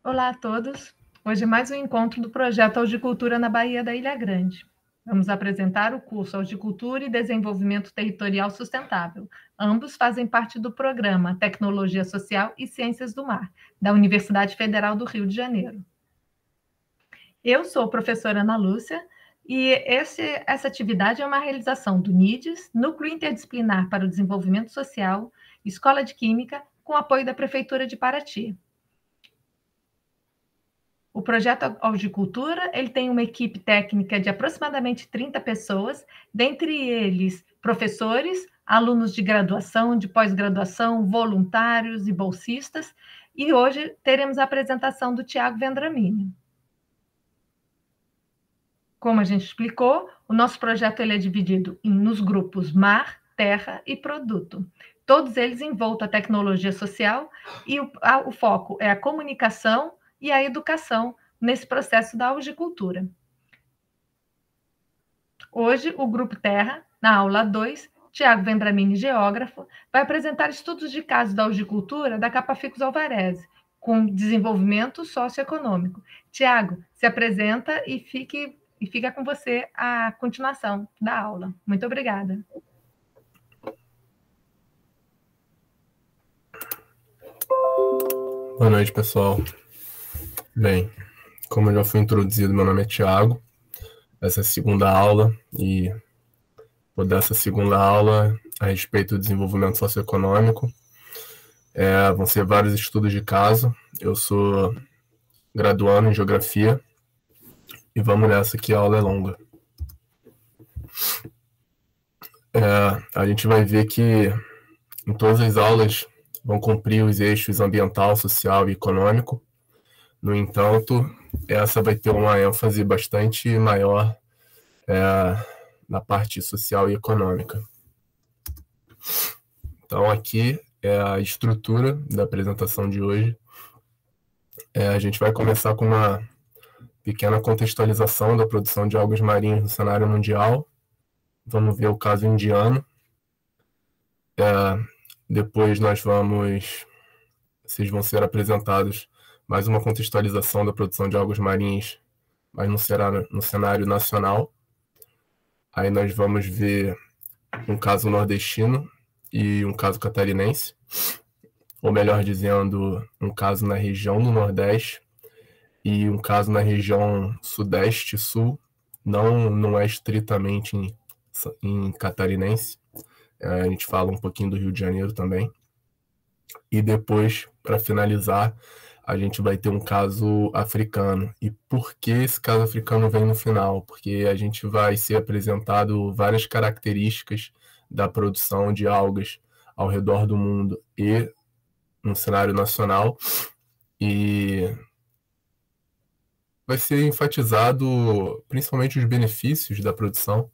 Olá a todos. Hoje é mais um encontro do projeto Audicultura na Baía da Ilha Grande. Vamos apresentar o curso Audicultura e Desenvolvimento Territorial Sustentável. Ambos fazem parte do programa Tecnologia Social e Ciências do Mar, da Universidade Federal do Rio de Janeiro. Eu sou a professora Ana Lúcia e essa atividade é uma realização do NIDES, Núcleo Interdisciplinar para o Desenvolvimento Social, Escola de Química, com apoio da Prefeitura de Paraty. O projeto Audicultura, ele tem uma equipe técnica de aproximadamente 30 pessoas, dentre eles professores, alunos de graduação, de pós-graduação, voluntários e bolsistas, e hoje teremos a apresentação do Tiago Vendramini. Como a gente explicou, o nosso projeto ele é dividido nos grupos Mar, Terra e Produto. Todos eles envoltos a tecnologia social e o foco é a comunicação e a educação nesse processo da audicultura. Hoje, o Grupo Terra, na aula 2, Tiago Vendramini, geógrafo, vai apresentar estudos de casos da audicultura da Capa Ficus Alvarez, com desenvolvimento socioeconômico. Tiago, se apresenta e fica com você a continuação da aula. Muito obrigada. Boa noite, pessoal. Bem, como já foi introduzido, meu nome é Tiago. Essa é a segunda aula e vou dar essa segunda aula a respeito do desenvolvimento socioeconômico. Vão ser vários estudos de caso. Eu sou graduando em Geografia e vamos nessa que a aula é longa. A gente vai ver que em todas as aulas vão cumprir os eixos ambiental, social e econômico. No entanto, essa vai ter uma ênfase bastante maior na parte social e econômica. Então, aqui é a estrutura da apresentação de hoje. A gente vai começar com uma pequena contextualização da produção de algas marinhas no cenário mundial. Vamos ver o caso indiano. Depois vocês vão ser apresentados mais uma contextualização da produção de algas marinhas, mas no cenário nacional. Aí nós vamos ver um caso nordestino e um caso catarinense, ou melhor dizendo, um caso na região do Nordeste e um caso na região Sudeste e Sul, não é estritamente em catarinense. A gente fala um pouquinho do Rio de Janeiro também. E depois, para finalizar, a gente vai ter um caso africano. E por que esse caso africano vem no final? Porque a gente vai ser apresentado várias características da produção de algas ao redor do mundo e no cenário nacional. E vai ser enfatizado principalmente os benefícios da produção.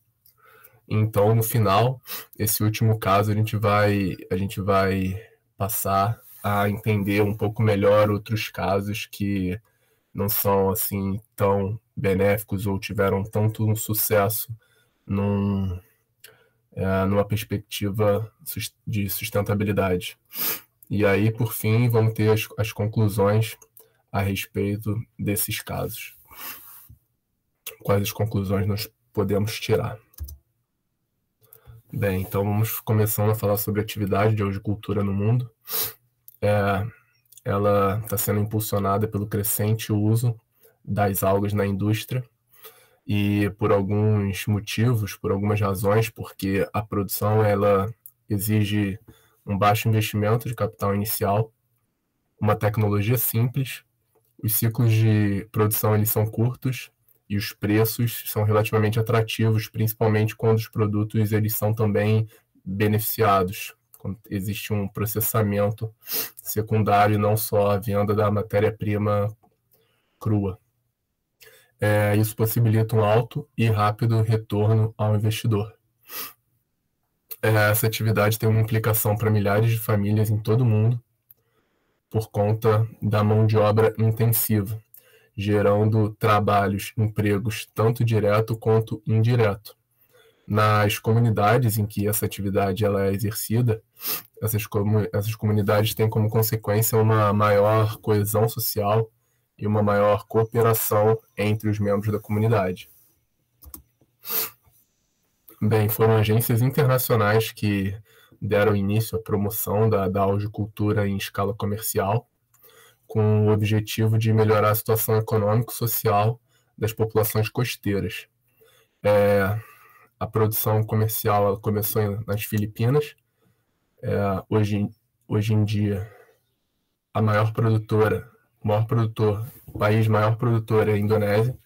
Então, no final, esse último caso, a gente vai passar a entender um pouco melhor outros casos que não são assim tão benéficos ou tiveram tanto um sucesso numa perspectiva de sustentabilidade. E aí, por fim, vamos ter as conclusões a respeito desses casos. Quais as conclusões nós podemos tirar? Bem, então vamos começando a falar sobre a atividade de audicultura no mundo. Ela está sendo impulsionada pelo crescente uso das algas na indústria e por alguns motivos, por algumas razões, porque a produção ela exige um baixo investimento de capital inicial, uma tecnologia simples, os ciclos de produção eles são curtos e os preços são relativamente atrativos, principalmente quando os produtos eles são também beneficiados, quando existe um processamento secundário, não só a venda da matéria-prima crua. Isso possibilita um alto e rápido retorno ao investidor. Essa atividade tem uma implicação para milhares de famílias em todo o mundo, por conta da mão de obra intensiva, gerando trabalhos, empregos, tanto direto quanto indireto. Nas comunidades em que essa atividade ela é exercida, essas comunidades têm como consequência uma maior coesão social e uma maior cooperação entre os membros da comunidade. Bem, foram agências internacionais que deram início à promoção da algicultura em escala comercial, com o objetivo de melhorar a situação econômico-social das populações costeiras. A produção comercial ela começou nas Filipinas. Hoje em dia, o país maior produtor é a Indonésia,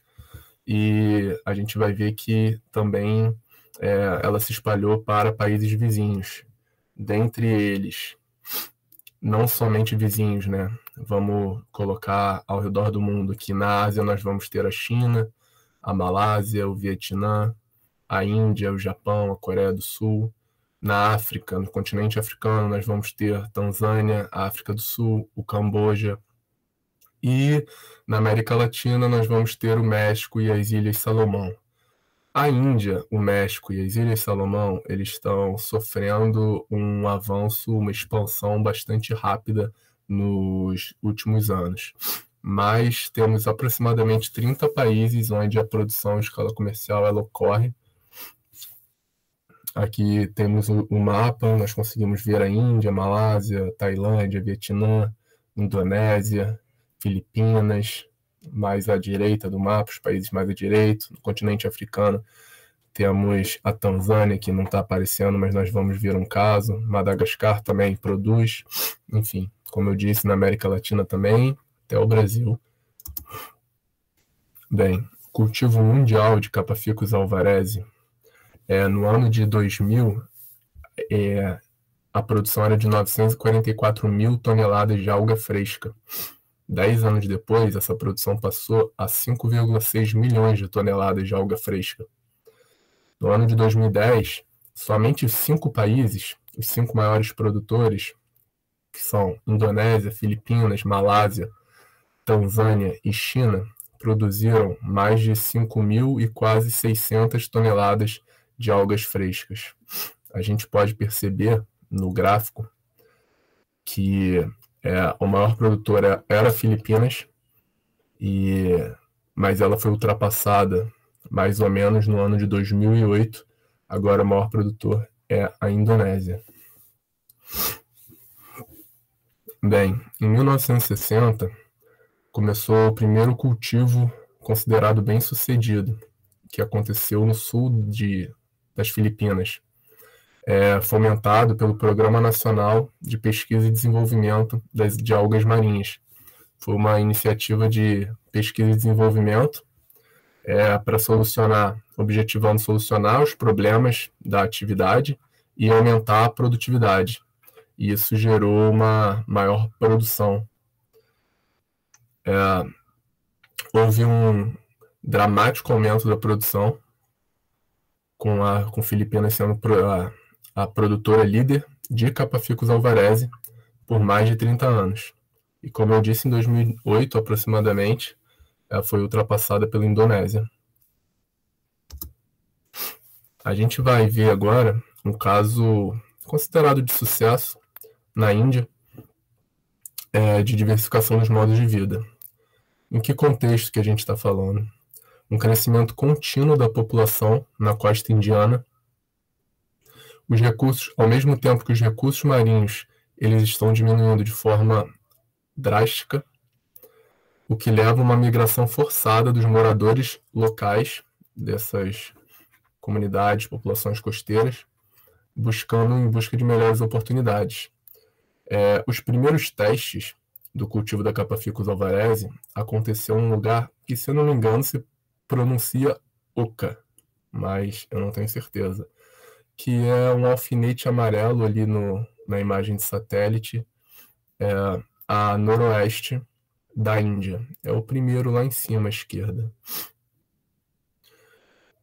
e a gente vai ver que também ela se espalhou para países vizinhos. Dentre eles, não somente vizinhos, né? Vamos colocar ao redor do mundo, que na Ásia nós vamos ter a China, a Malásia, o Vietnã, a Índia, o Japão, a Coreia do Sul. Na África, no continente africano, nós vamos ter Tanzânia, a África do Sul, o Camboja. E na América Latina nós vamos ter o México e as Ilhas Salomão. A Índia, o México e as Ilhas Salomão, eles estão sofrendo um avanço, uma expansão bastante rápida nos últimos anos. Mas temos aproximadamente 30 países onde a produção em escala comercial ela ocorre. Aqui temos o mapa, nós conseguimos ver a Índia, Malásia, Tailândia, Vietnã, Indonésia, Filipinas, mais à direita do mapa, os países mais à direita. No continente africano temos a Tanzânia, que não está aparecendo, mas nós vamos ver um caso. Madagascar também produz. Enfim, como eu disse, na América Latina também, até o Brasil. Bem, cultivo mundial de Capaficus alvarezi. No ano de 2000, a produção era de 944 mil toneladas de alga fresca. 10 anos depois, essa produção passou a 5,6 milhões de toneladas de alga fresca. No ano de 2010, somente 5 países, os 5 maiores produtores, que são Indonésia, Filipinas, Malásia, Tanzânia e China, produziram mais de 5.000 e quase 600 toneladas de algas frescas. A gente pode perceber no gráfico que o maior produtor era Filipinas, mas ela foi ultrapassada mais ou menos no ano de 2008. Agora o maior produtor é a Indonésia. Bem, em 1960 começou o primeiro cultivo considerado bem sucedido, que aconteceu no sul das Filipinas, fomentado pelo Programa Nacional de Pesquisa e Desenvolvimento de Algas Marinhas. Foi uma iniciativa de pesquisa e desenvolvimento objetivando solucionar os problemas da atividade e aumentar a produtividade. E isso gerou uma maior produção. Houve um dramático aumento da produção, com Filipinas sendo a produtora líder de Capaficus alvarezi por mais de 30 anos. E como eu disse, em 2008, aproximadamente, ela foi ultrapassada pela Indonésia. A gente vai ver agora um caso considerado de sucesso na Índia, de diversificação dos modos de vida. Em que contexto que a gente está falando? Um crescimento contínuo da população na costa indiana. Os recursos, ao mesmo tempo que os recursos marinhos eles estão diminuindo de forma drástica, o que leva a uma migração forçada dos moradores locais dessas comunidades, populações costeiras, em busca de melhores oportunidades. Os primeiros testes do cultivo da Capaficus alvarezi aconteceu em um lugar que, se eu não me engano, se pronuncia Oca, mas eu não tenho certeza, que é um alfinete amarelo ali na imagem de satélite, a noroeste da Índia. É o primeiro lá em cima à esquerda.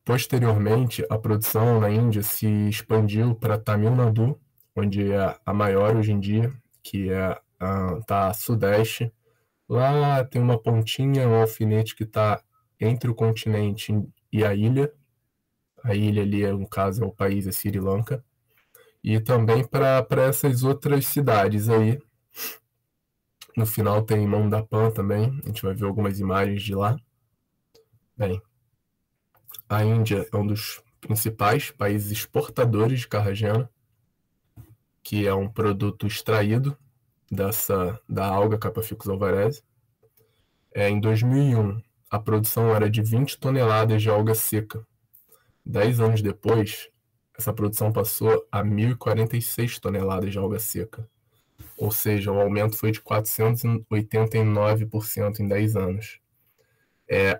Posteriormente, a produção na Índia se expandiu para Tamil Nadu, onde é a maior hoje em dia, que está a sudeste. Lá tem uma pontinha, um alfinete que está entre o continente e a ilha. A ilha ali, no caso, é o país, é Sri Lanka. E também para essas outras cidades aí. No final tem Mondapan também, a gente vai ver algumas imagens de lá. Bem, a Índia é um dos principais países exportadores de carragena, que é um produto extraído da alga Capaficus alvarez. Em 2001, a produção era de 20 toneladas de alga seca. 10 anos depois, essa produção passou a 1.046 toneladas de alga seca. Ou seja, o aumento foi de 489% em 10 anos.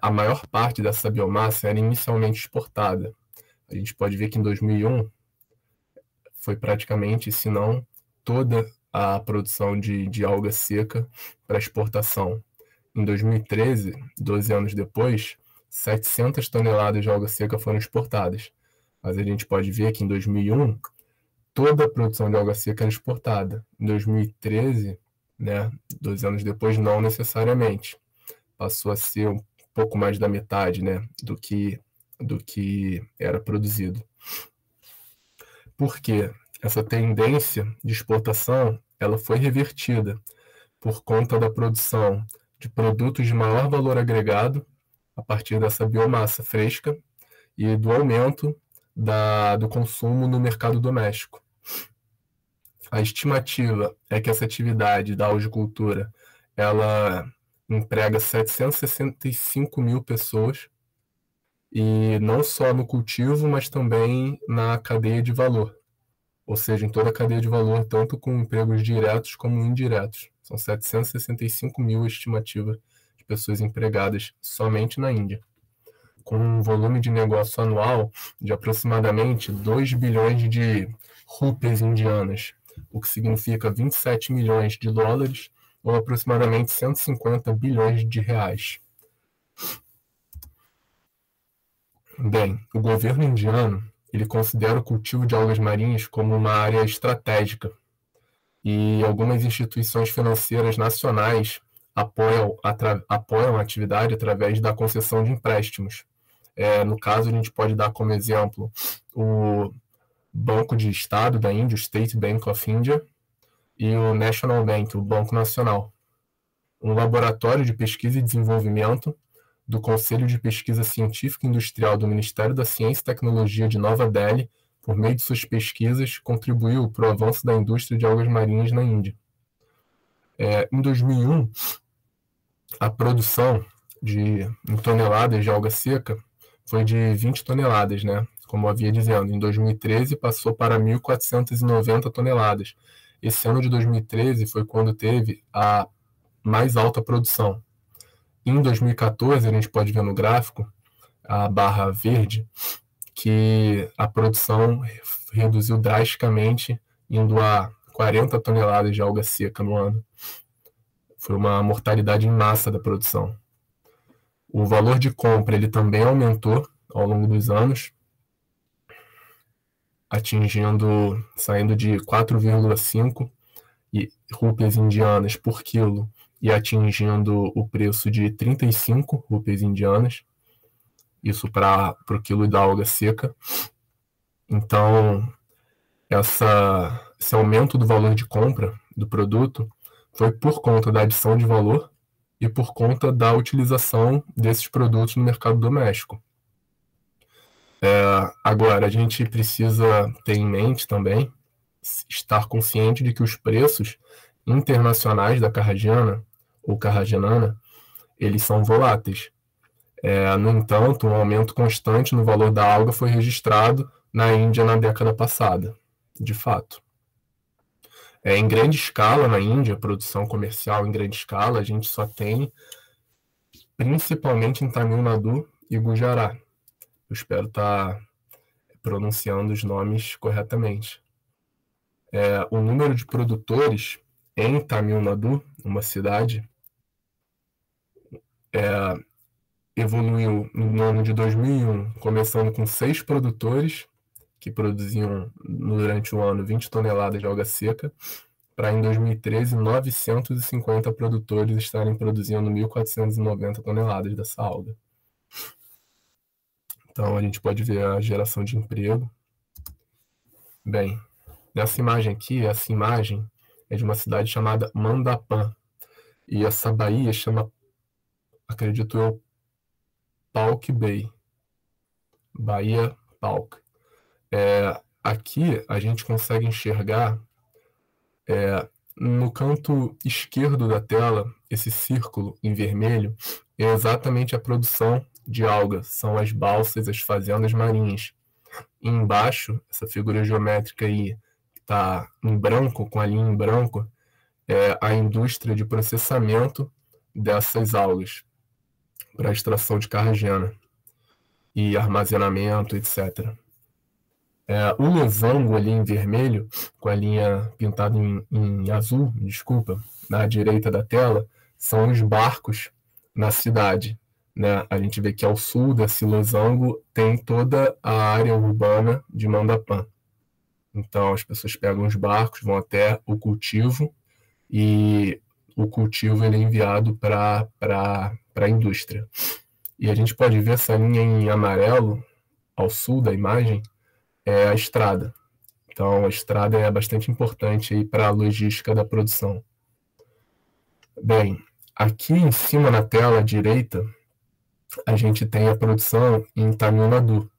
A maior parte dessa biomassa era inicialmente exportada. A gente pode ver que em 2001 foi praticamente, se não toda a produção de alga seca para exportação. Em 2013, 12 anos depois, 700 toneladas de alga seca foram exportadas. Mas a gente pode ver que em 2001, toda a produção de alga seca era exportada. Em 2013, 12 anos depois, não necessariamente. Passou a ser um pouco mais da metade, do que era produzido. Por quê? Essa tendência de exportação ela foi revertida por conta da produção de produtos de maior valor agregado a partir dessa biomassa fresca e do aumento do consumo no mercado doméstico. A estimativa é que essa atividade da algicultura ela emprega 765 mil pessoas, e não só no cultivo, mas também na cadeia de valor. Ou seja, em toda a cadeia de valor, tanto com empregos diretos como indiretos. São 765 mil a estimativa de pessoas empregadas somente na Índia, com um volume de negócio anual de aproximadamente 2 bilhões de rúpias indianas, o que significa 27 milhões de dólares, ou aproximadamente 150 bilhões de reais. Bem, o governo indiano ele considera o cultivo de algas marinhas como uma área estratégica, e algumas instituições financeiras nacionais apoiam a atividade através da concessão de empréstimos. No caso, a gente pode dar como exemplo o Banco de Estado da Índia, o State Bank of India, e o National Bank, o Banco Nacional. Um laboratório de pesquisa e desenvolvimento do Conselho de Pesquisa Científica e Industrial do Ministério da Ciência e Tecnologia de Nova Delhi, por meio de suas pesquisas, contribuiu para o avanço da indústria de algas marinhas na Índia. Em 2001, a produção em toneladas de alga seca foi de 20 toneladas, como eu havia dizendo. Em 2013, passou para 1.490 toneladas. Esse ano de 2013 foi quando teve a mais alta produção. Em 2014, a gente pode ver no gráfico, a barra verde, que a produção reduziu drasticamente, indo a 40 toneladas de alga seca no ano. Foi uma mortalidade em massa da produção. O valor de compra ele também aumentou ao longo dos anos, saindo de 4,5 rúpias indianas por quilo e atingindo o preço de 35 rúpias indianas, isso para o quilo da alga seca. Então, esse aumento do valor de compra do produto foi por conta da adição de valor e por conta da utilização desses produtos no mercado doméstico. Agora, a gente precisa ter em mente também, estar consciente de que os preços internacionais da carragiana ou carragenana, eles são voláteis. No entanto, um aumento constante no valor da alga foi registrado na Índia na década passada, de fato. Em grande escala na Índia, produção comercial em grande escala, a gente só tem principalmente em Tamil Nadu e Gujarat. Eu espero estar pronunciando os nomes corretamente. O número de produtores em Tamil Nadu, uma cidade, evoluiu no ano de 2001, começando com 6 produtores, que produziam durante o ano 20 toneladas de alga seca, para em 2013, 950 produtores estarem produzindo 1.490 toneladas dessa alga. Então, a gente pode ver a geração de emprego. Bem, nessa imagem aqui, essa imagem é de uma cidade chamada Mondapan. E essa baía chama, acredito eu, Palk Bay. Baía Palk. Aqui a gente consegue enxergar no canto esquerdo da tela, esse círculo em vermelho é exatamente a produção de algas, são as balsas, as fazendas marinhas. E embaixo, essa figura geométrica aí, que está em branco, com a linha em branco, é a indústria de processamento dessas algas para extração de carragena e armazenamento, etc. O losango ali em vermelho, com a linha pintada em azul, desculpa, na direita da tela, são os barcos na cidade, né? A gente vê que ao sul desse losango tem toda a área urbana de Mandapã. Então as pessoas pegam os barcos, vão até o cultivo, e o cultivo ele é enviado para a indústria. E a gente pode ver essa linha em amarelo, ao sul da imagem, é a estrada. Então, a estrada é bastante importante para a logística da produção. Bem, aqui em cima na tela à direita, a gente tem a produção em Tamil Nadu.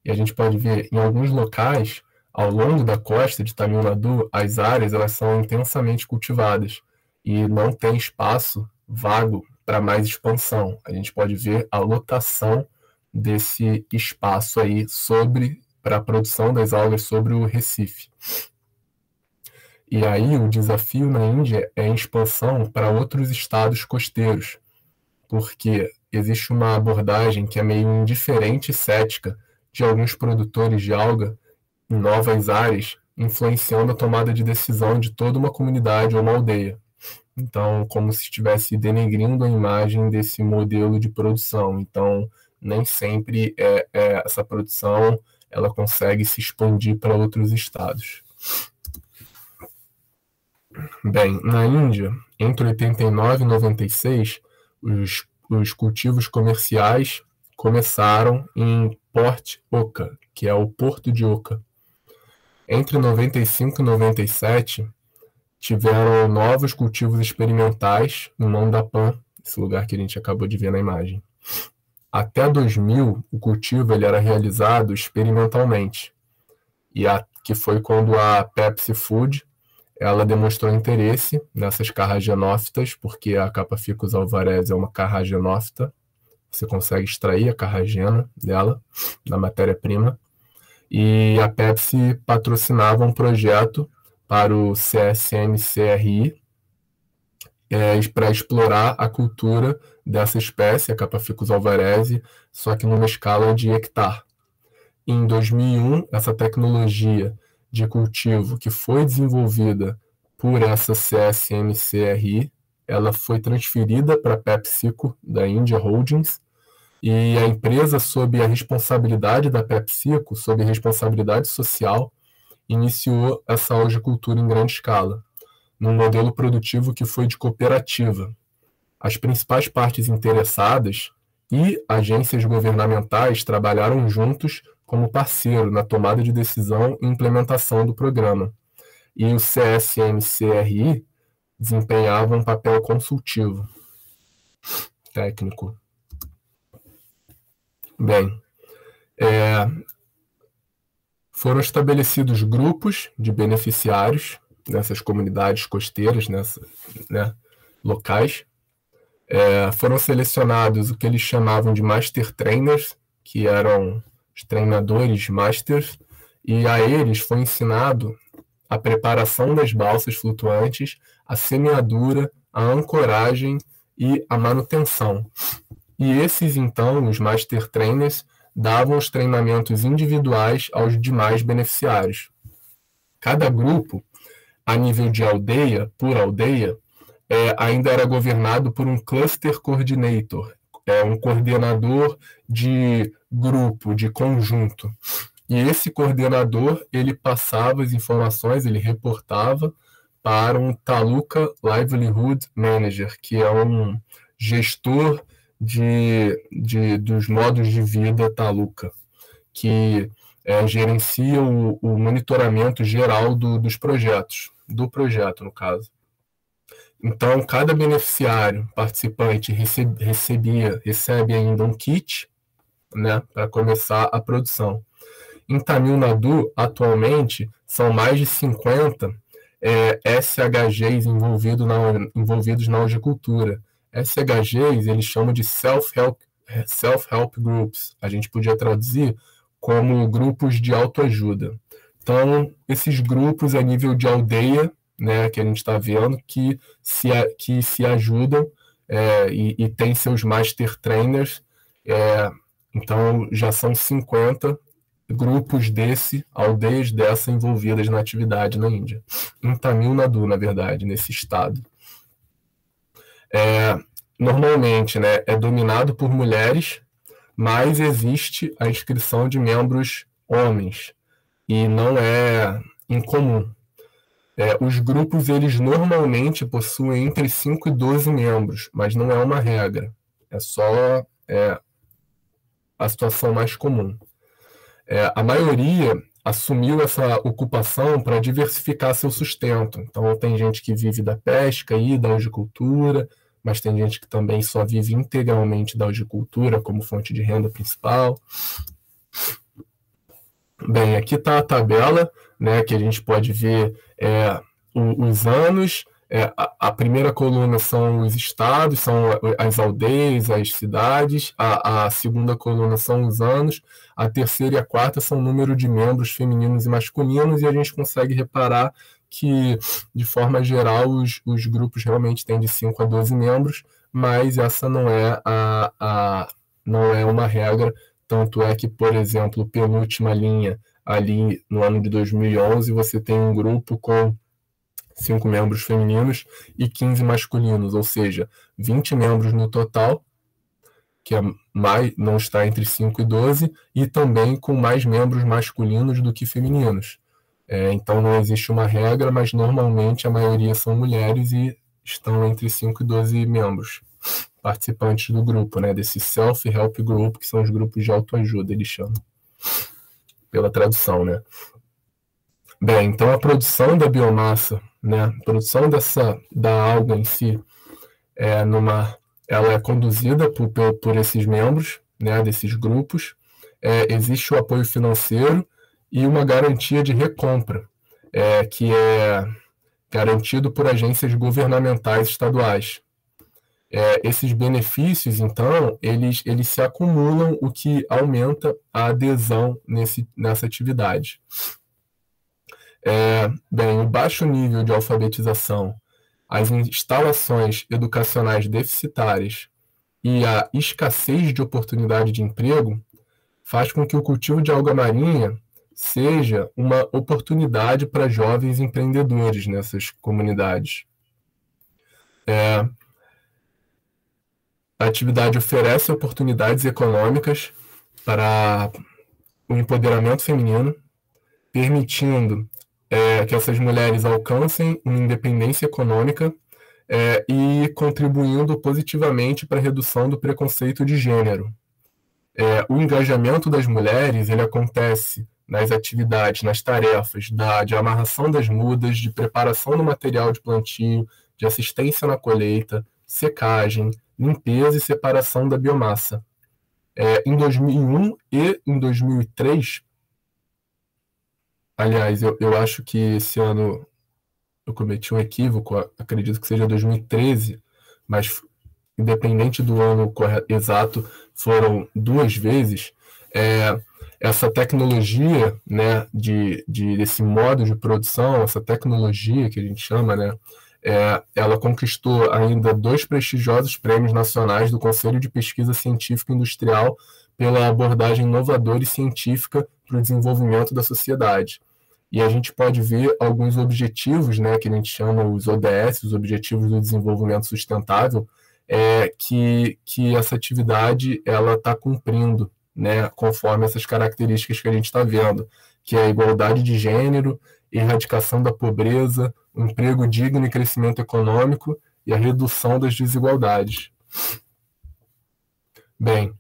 E a gente pode ver em alguns locais, ao longo da costa de Tamil Nadu, as áreas elas são intensamente cultivadas e não tem espaço vago para mais expansão. A gente pode ver a lotação desse espaço aí para a produção das algas sobre o Recife. E aí o desafio na Índia é a expansão para outros estados costeiros, porque existe uma abordagem que é meio indiferente e cética de alguns produtores de alga em novas áreas, influenciando a tomada de decisão de toda uma comunidade ou uma aldeia. Então, como se estivesse denegrindo a imagem desse modelo de produção. Então, nem sempre essa produção ela consegue se expandir para outros estados. Bem, na Índia, entre 89 e 96, os cultivos comerciais começaram em Port Oka, que é o Porto de Oka. Entre 95 e 97, tiveram novos cultivos experimentais no Mandapã, esse lugar que a gente acabou de ver na imagem. Até 2000, o cultivo ele era realizado experimentalmente, que foi quando a Pepsi Food ela demonstrou interesse nessas carragenófitas, porque a Capaficus alvarez é uma carragenófita, você consegue extrair a carragena dela, da matéria-prima, e a Pepsi patrocinava um projeto para o CSM-CRI para explorar a cultura dessa espécie, a Capaficus alvarez, só que numa escala de hectare. Em 2001, essa tecnologia de cultivo que foi desenvolvida por essa CSM-CRI, ela foi transferida para a PepsiCo, da India Holdings, e a empresa, sob a responsabilidade da PepsiCo, sob a responsabilidade social, iniciou essa algicultura em grande escala, num modelo produtivo que foi de cooperativa. As principais partes interessadas e agências governamentais trabalharam juntos como parceiro na tomada de decisão e implementação do programa. E o CSM-CRI desempenhava um papel consultivo, técnico. Bem, foram estabelecidos grupos de beneficiários nessas comunidades costeiras, locais. Foram selecionados o que eles chamavam de Master Trainers, que eram os treinadores Masters, e a eles foi ensinado a preparação das balsas flutuantes, a semeadura, a ancoragem e a manutenção. E esses, então, os Master Trainers, davam os treinamentos individuais aos demais beneficiários. Cada grupo, a nível de aldeia, por aldeia, ainda era governado por um Cluster Coordinator, um coordenador de grupo, de conjunto. E esse coordenador, ele passava as informações, ele reportava para um Taluka Livelihood Manager, que é um gestor dos modos de vida Taluka, que gerencia o monitoramento geral dos projetos, do projeto, no caso. Então, cada beneficiário, participante, recebe ainda um kit, né, para começar a produção. Em Tamil Nadu, atualmente, são mais de 50 SHGs envolvidos na horticultura. SHGs, eles chamam de Self-Help Groups. A gente podia traduzir como grupos de autoajuda. Então, esses grupos a nível de aldeia, né, que a gente está vendo, que se ajudam e tem seus master trainers. Então, já são 50 grupos aldeias dessa envolvidas na atividade na Índia. Em Tamil Nadu, na verdade, nesse estado. Normalmente, né, é dominado por mulheres, mas existe a inscrição de membros homens, e não é incomum. Os grupos, eles normalmente possuem entre 5 e 12 membros, mas não é uma regra. É só a situação mais comum. A maioria assumiu essa ocupação para diversificar seu sustento. Então, tem gente que vive da pesca e da horticultura, mas tem gente que também só vive integralmente da horticultura como fonte de renda principal. Bem, aqui está a tabela, né, que a gente pode ver os anos. A primeira coluna são os estados, são as aldeias, as cidades. A segunda coluna são os anos. A terceira e a quarta são o número de membros femininos e masculinos. E a gente consegue reparar que, de forma geral, os grupos realmente têm de 5 a 12 membros, mas essa não é uma regra. Tanto é que, por exemplo, penúltima linha, ali no ano de 2011, você tem um grupo com 5 membros femininos e 15 masculinos, ou seja, 20 membros no total, que não está entre 5 e 12, e também com mais membros masculinos do que femininos. Então não existe uma regra, mas normalmente a maioria são mulheres e estão entre 5 e 12 membros participantes do grupo, né, desse Self-Help Group, que são os grupos de autoajuda, eles chamam, pela tradução, né. Bem, então a produção da biomassa, né, a produção da alga em si, ela é conduzida por esses membros, né, desses grupos. Existe o apoio financeiro e uma garantia de recompra, que é garantido por agências governamentais estaduais. Esses benefícios, então, eles se acumulam, o que aumenta a adesão nessa atividade. Bem, o baixo nível de alfabetização, as instalações educacionais deficitárias e a escassez de oportunidade de emprego faz com que o cultivo de alga marinha seja uma oportunidade para jovens empreendedores nessas comunidades. A atividade oferece oportunidades econômicas para o empoderamento feminino, permitindo que essas mulheres alcancem uma independência econômica e contribuindo positivamente para a redução do preconceito de gênero. O engajamento das mulheres ele acontece nas atividades, nas tarefas de amarração das mudas, de preparação do material de plantio, de assistência na colheita, secagem, limpeza e separação da biomassa. Em 2001 e em 2003, aliás, eu acho que esse ano eu cometi um equívoco, acredito que seja 2013, mas independente do ano exato, foram 2 vezes. Essa tecnologia, né, desse modo de produção, essa tecnologia que a gente chama, né, ela conquistou ainda 2 prestigiosos prêmios nacionais do Conselho de Pesquisa Científica e Industrial pela abordagem inovadora e científica para o desenvolvimento da sociedade. E a gente pode ver alguns objetivos, né, que a gente chama os ODS, os Objetivos do Desenvolvimento Sustentável, que essa atividade ela está cumprindo, né, conforme essas características que a gente está vendo, que é a igualdade de gênero, erradicação da pobreza, um emprego digno e crescimento econômico e a redução das desigualdades. Bem,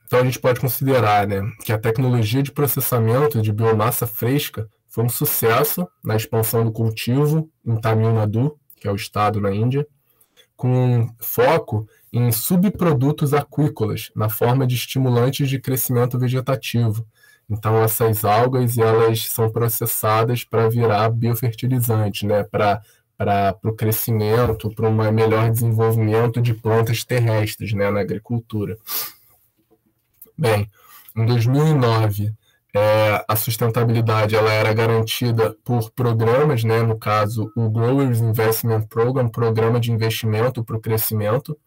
então a gente pode considerar, né, que a tecnologia de processamento de biomassa fresca foi um sucesso na expansão do cultivo em Tamil Nadu, que é o estado na Índia, com foco em subprodutos aquícolas, na forma de estimulantes de crescimento vegetativo. Então, essas algas, elas são processadas para virar biofertilizante, né? Para o crescimento, para um melhor desenvolvimento de plantas terrestres, né? Na agricultura. Bem, em 2009, a sustentabilidade ela era garantida por programas, né? No caso, o Growers Investment Program, Programa de Investimento para o Crescimento.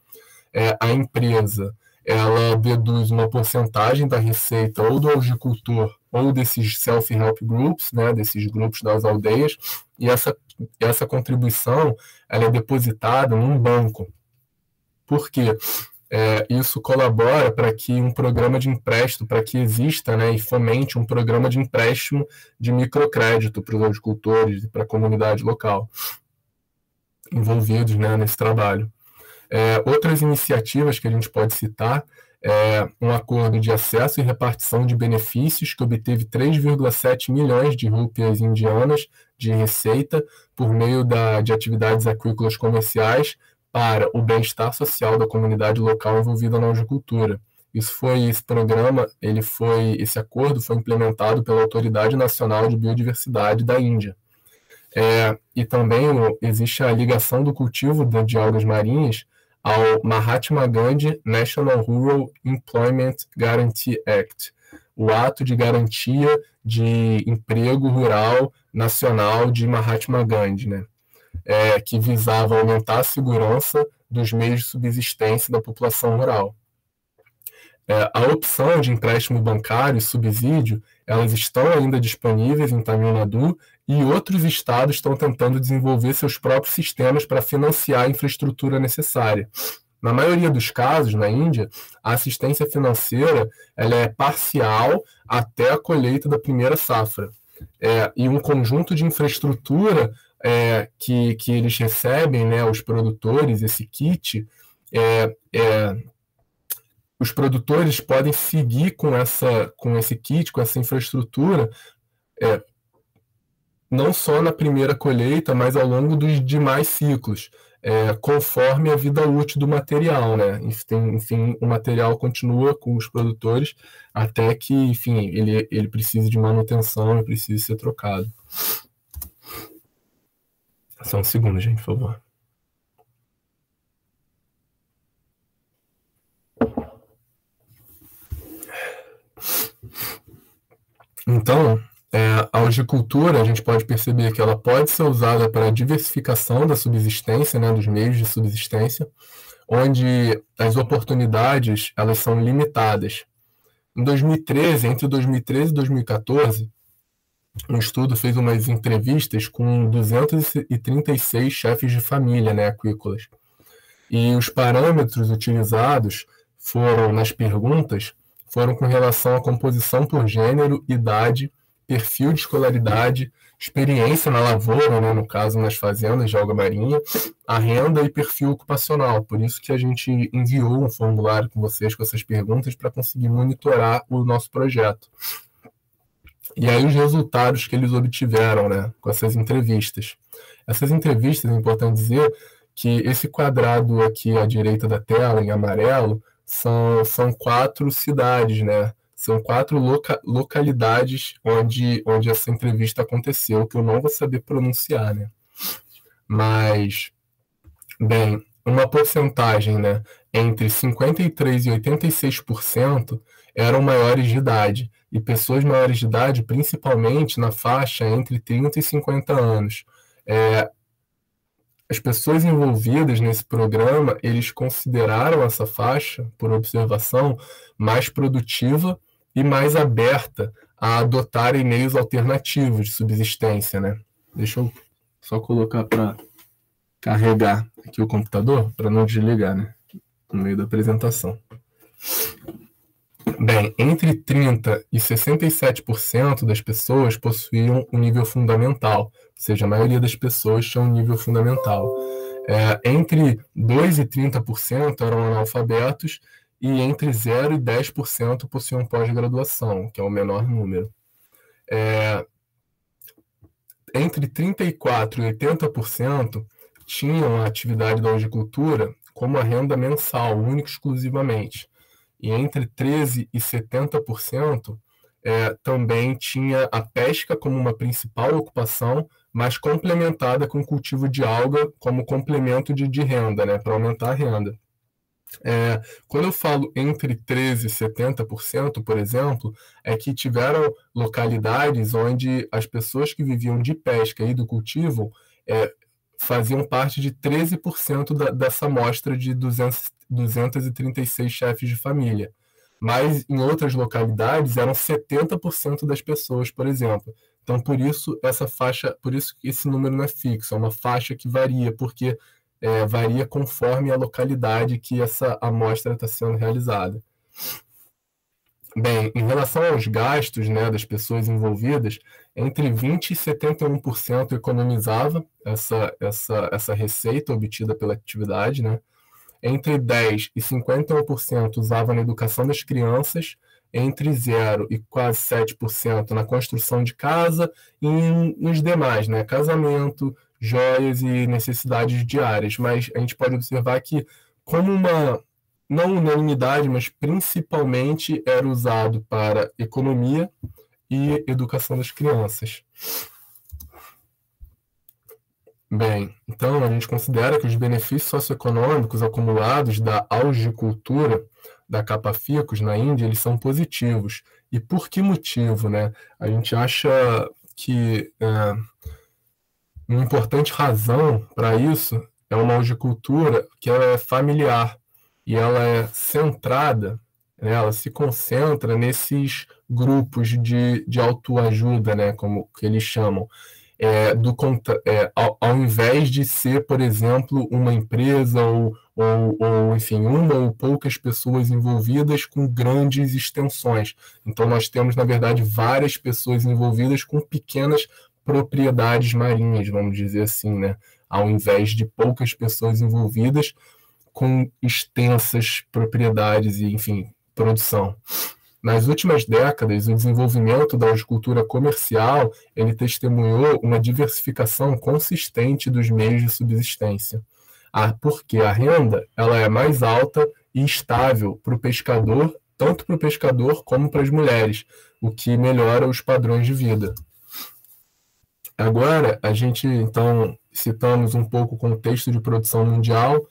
A empresa ela deduz uma porcentagem da receita ou do agricultor ou desses self-help groups, né, desses grupos das aldeias, e essa contribuição ela é depositada num banco. Por quê? Isso colabora para que um programa de empréstimo, para que exista, né, e fomente um programa de empréstimo de microcrédito para os agricultores e para a comunidade local envolvidos, né, nesse trabalho. Outras iniciativas que a gente pode citar um acordo de acesso e repartição de benefícios que obteve 3,7 milhões de rúpias indianas de receita por meio de atividades aquícolas comerciais para o bem-estar social da comunidade local envolvida na agricultura. Esse acordo foi implementado pela Autoridade Nacional de Biodiversidade da Índia. E também existe a ligação do cultivo de algas marinhas ao Mahatma Gandhi National Rural Employment Guarantee Act, o ato de garantia de emprego rural nacional de Mahatma Gandhi, né? Que visava aumentar a segurança dos meios de subsistência da população rural. A opção de empréstimo bancário e subsídio, elas estão ainda disponíveis em Tamil Nadu e outros estados estão tentando desenvolver seus próprios sistemas para financiar a infraestrutura necessária. Na maioria dos casos, na Índia, a assistência financeira ela é parcial até a colheita da primeira safra. E um conjunto de infraestrutura que eles recebem, né, os produtores, esse kit, os produtores podem seguir com esse kit, com essa infraestrutura, não só na primeira colheita, mas ao longo dos demais ciclos, conforme a vida útil do material, né? Enfim, o material continua com os produtores até que, enfim, ele precise de manutenção e precise ser trocado. Só um segundo, gente, por favor. Então, a agricultura, a gente pode perceber que ela pode ser usada para a diversificação da subsistência, né, dos meios de subsistência, onde as oportunidades elas são limitadas. Entre 2013 e 2014, um estudo fez umas entrevistas com 236 chefes de família, né, aquícolas. E os parâmetros utilizados nas perguntas foram com relação à composição por gênero, idade, perfil de escolaridade, experiência na lavoura, né, no caso nas fazendas de alga marinha, a renda e perfil ocupacional. Por isso que a gente enviou um formulário com vocês com essas perguntas para conseguir monitorar o nosso projeto. E aí os resultados que eles obtiveram, né, com essas entrevistas. Essas entrevistas, é importante dizer que esse quadrado aqui à direita da tela, em amarelo, são 4 cidades, né? São 4 localidades onde essa entrevista aconteceu, que eu não vou saber pronunciar, né? Mas, bem, uma porcentagem, né, entre 53% e 86% eram maiores de idade, e pessoas maiores de idade, principalmente na faixa entre 30 e 50 anos. As pessoas envolvidas nesse programa, eles consideraram essa faixa, por observação, mais produtiva e mais aberta a adotarem meios alternativos de subsistência, né? Deixa eu só colocar para carregar aqui o computador, para não desligar, né? No meio da apresentação. Bem, entre 30% e 67% das pessoas possuíam um nível fundamental, ou seja, a maioria das pessoas tinha um nível fundamental. Entre 2% e 30% eram analfabetos e entre 0% e 10% possuíam pós-graduação, que é o menor número. Entre 34% e 80% tinham a atividade da algicultura como a renda mensal, única e exclusivamente. E entre 13% e 70% também tinha a pesca como uma principal ocupação, mas complementada com o cultivo de alga como complemento de renda, né, para aumentar a renda. Quando eu falo entre 13% e 70%, por exemplo, é que tiveram localidades onde as pessoas que viviam de pesca e do cultivo faziam parte de 13% dessa amostra de 236 chefes de família. Mas em outras localidades eram 70% das pessoas, por exemplo. Então, por isso essa faixa, por isso que esse número não é fixo, é uma faixa que varia, porque varia conforme a localidade que essa amostra está sendo realizada. Bem, em relação aos gastos, né, das pessoas envolvidas, entre 20% e 71% economizava essa receita obtida pela atividade, né? Entre 10% e 51% usava na educação das crianças, entre 0% e quase 7% na construção de casa e nos demais, né? Casamento, joias e necessidades diárias. Mas a gente pode observar que, como uma, não unanimidade, mas principalmente era usado para economia e educação das crianças. Bem, então a gente considera que os benefícios socioeconômicos acumulados da algicultura da capa ficus na Índia, eles são positivos. E por que motivo, né? A gente acha que uma importante razão para isso é uma algicultura que ela é familiar e ela é centrada, né? Ela se concentra nesses grupos de autoajuda, né? Como que eles chamam. Ao invés de ser, por exemplo, uma empresa ou enfim, uma ou poucas pessoas envolvidas com grandes extensões. Então, nós temos, na verdade, várias pessoas envolvidas com pequenas propriedades marinhas, vamos dizer assim, né? Ao invés de poucas pessoas envolvidas com extensas propriedades e, enfim, produção. Nas últimas décadas, o desenvolvimento da agricultura comercial ele testemunhou uma diversificação consistente dos meios de subsistência, porque a renda ela é mais alta e estável para o pescador, tanto para o pescador como para as mulheres, o que melhora os padrões de vida. Agora, a gente, então, citamos um pouco o contexto de produção mundial.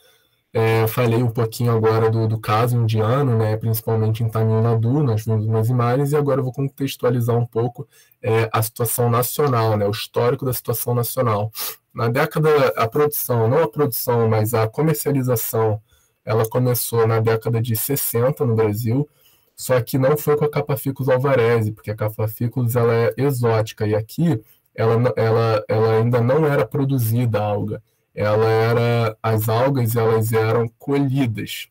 Falei um pouquinho agora do caso indiano, né, principalmente em Tamil Nadu, nós vimos umas imagens, e agora eu vou contextualizar um pouco a situação nacional, né, o histórico da situação nacional. Na década, a produção, não a produção, mas a comercialização, ela começou na década de 60 no Brasil, só que não foi com a capa ficus alvarezi, porque a capa ficus ela é exótica, e aqui ela ainda não era produzida a alga. As algas elas eram colhidas.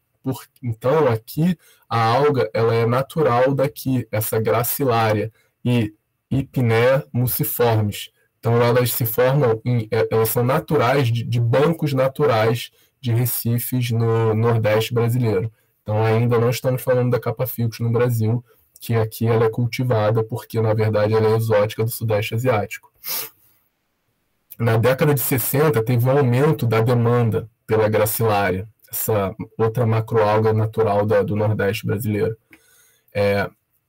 Então, aqui, a alga ela é natural daqui, essa gracilária, e Hypnaea muciformes. Então, elas se formam, elas são naturais, de bancos naturais de recifes no Nordeste brasileiro. Então, ainda não estamos falando da capa ficus no Brasil, que aqui ela é cultivada, porque, na verdade, ela é exótica do Sudeste Asiático. Na década de 60, teve um aumento da demanda pela gracilária, essa outra macroalga natural do Nordeste brasileiro.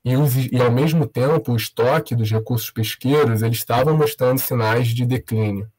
E, ao mesmo tempo, o estoque dos recursos pesqueiros eles estavam mostrando sinais de declínio.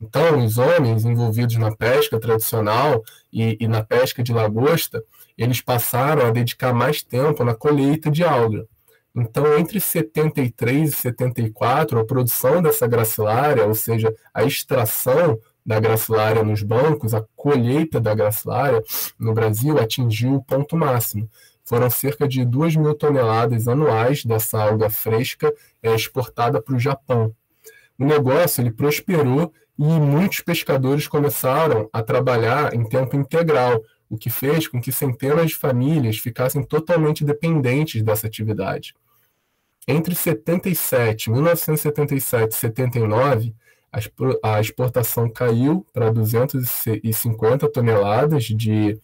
Então, os homens envolvidos na pesca tradicional e na pesca de lagosta, eles passaram a dedicar mais tempo na colheita de alga. Então, entre 73 e 74, a produção dessa gracilária, ou seja, a extração da gracilária nos bancos, a colheita da gracilária no Brasil atingiu o ponto máximo. Foram cerca de 2.000 toneladas anuais dessa alga fresca exportada para o Japão. O negócio ele prosperou e muitos pescadores começaram a trabalhar em tempo integral, o que fez com que centenas de famílias ficassem totalmente dependentes dessa atividade. Entre 1977 e 79, a exportação caiu para 250 toneladas de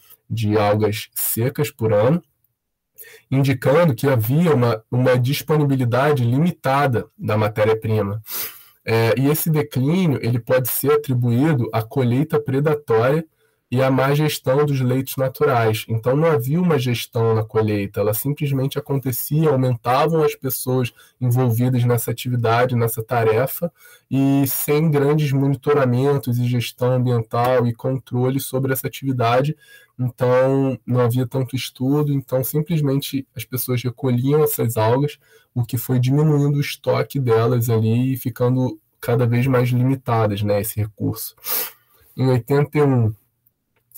algas secas por ano, indicando que havia uma disponibilidade limitada da matéria-prima. E esse declínio ele pode ser atribuído à colheita predatória e à má gestão dos leitos naturais. Então, não havia uma gestão na colheita, ela simplesmente acontecia, aumentavam as pessoas envolvidas nessa atividade, nessa tarefa, e sem grandes monitoramentos e gestão ambiental e controle sobre essa atividade. Então, não havia tanto estudo, então simplesmente as pessoas recolhiam essas algas, o que foi diminuindo o estoque delas ali e ficando cada vez mais limitadas, né, esse recurso. Em 81,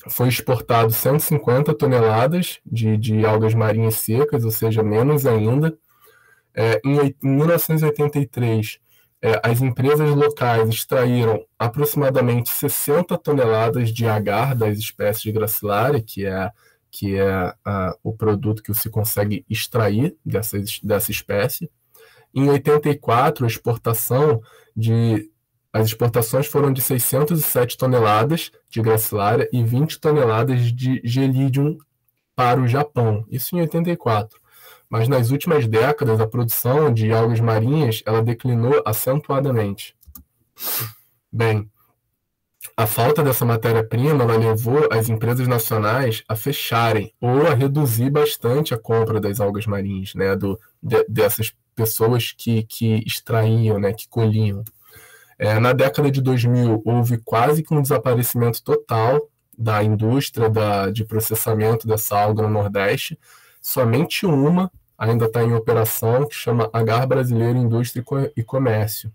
foi exportado 150 toneladas de algas marinhas secas, ou seja, menos ainda. Em 1983, as empresas locais extraíram aproximadamente 60 toneladas de agar das espécies de Gracilaria, que é o produto que se consegue extrair dessa espécie. Em 84, as exportações foram de 607 toneladas de Gracilaria e 20 toneladas de Gelidium para o Japão, isso em 84. Mas nas últimas décadas, a produção de algas marinhas ela declinou acentuadamente. Bem, a falta dessa matéria-prima levou as empresas nacionais a fecharem ou a reduzir bastante a compra das algas marinhas, né, dessas pessoas que extraíam, né, que colhiam. Na década de 2000, houve quase que um desaparecimento total da indústria de processamento dessa alga no Nordeste. Somente uma ainda está em operação, que chama Agar Brasileiro Indústria e Comércio,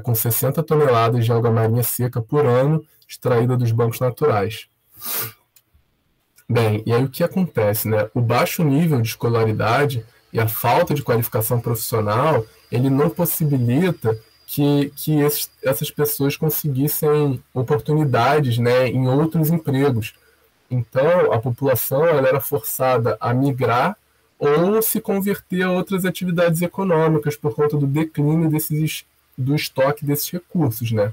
com 60 toneladas de alga marinha seca por ano, extraída dos bancos naturais. Bem, e aí o que acontece, né? O baixo nível de escolaridade e a falta de qualificação profissional, ele não possibilita que essas pessoas conseguissem oportunidades, né, em outros empregos. Então, a população ela era forçada a migrar ou se converter a outras atividades econômicas por conta do declínio do estoque desses recursos, né?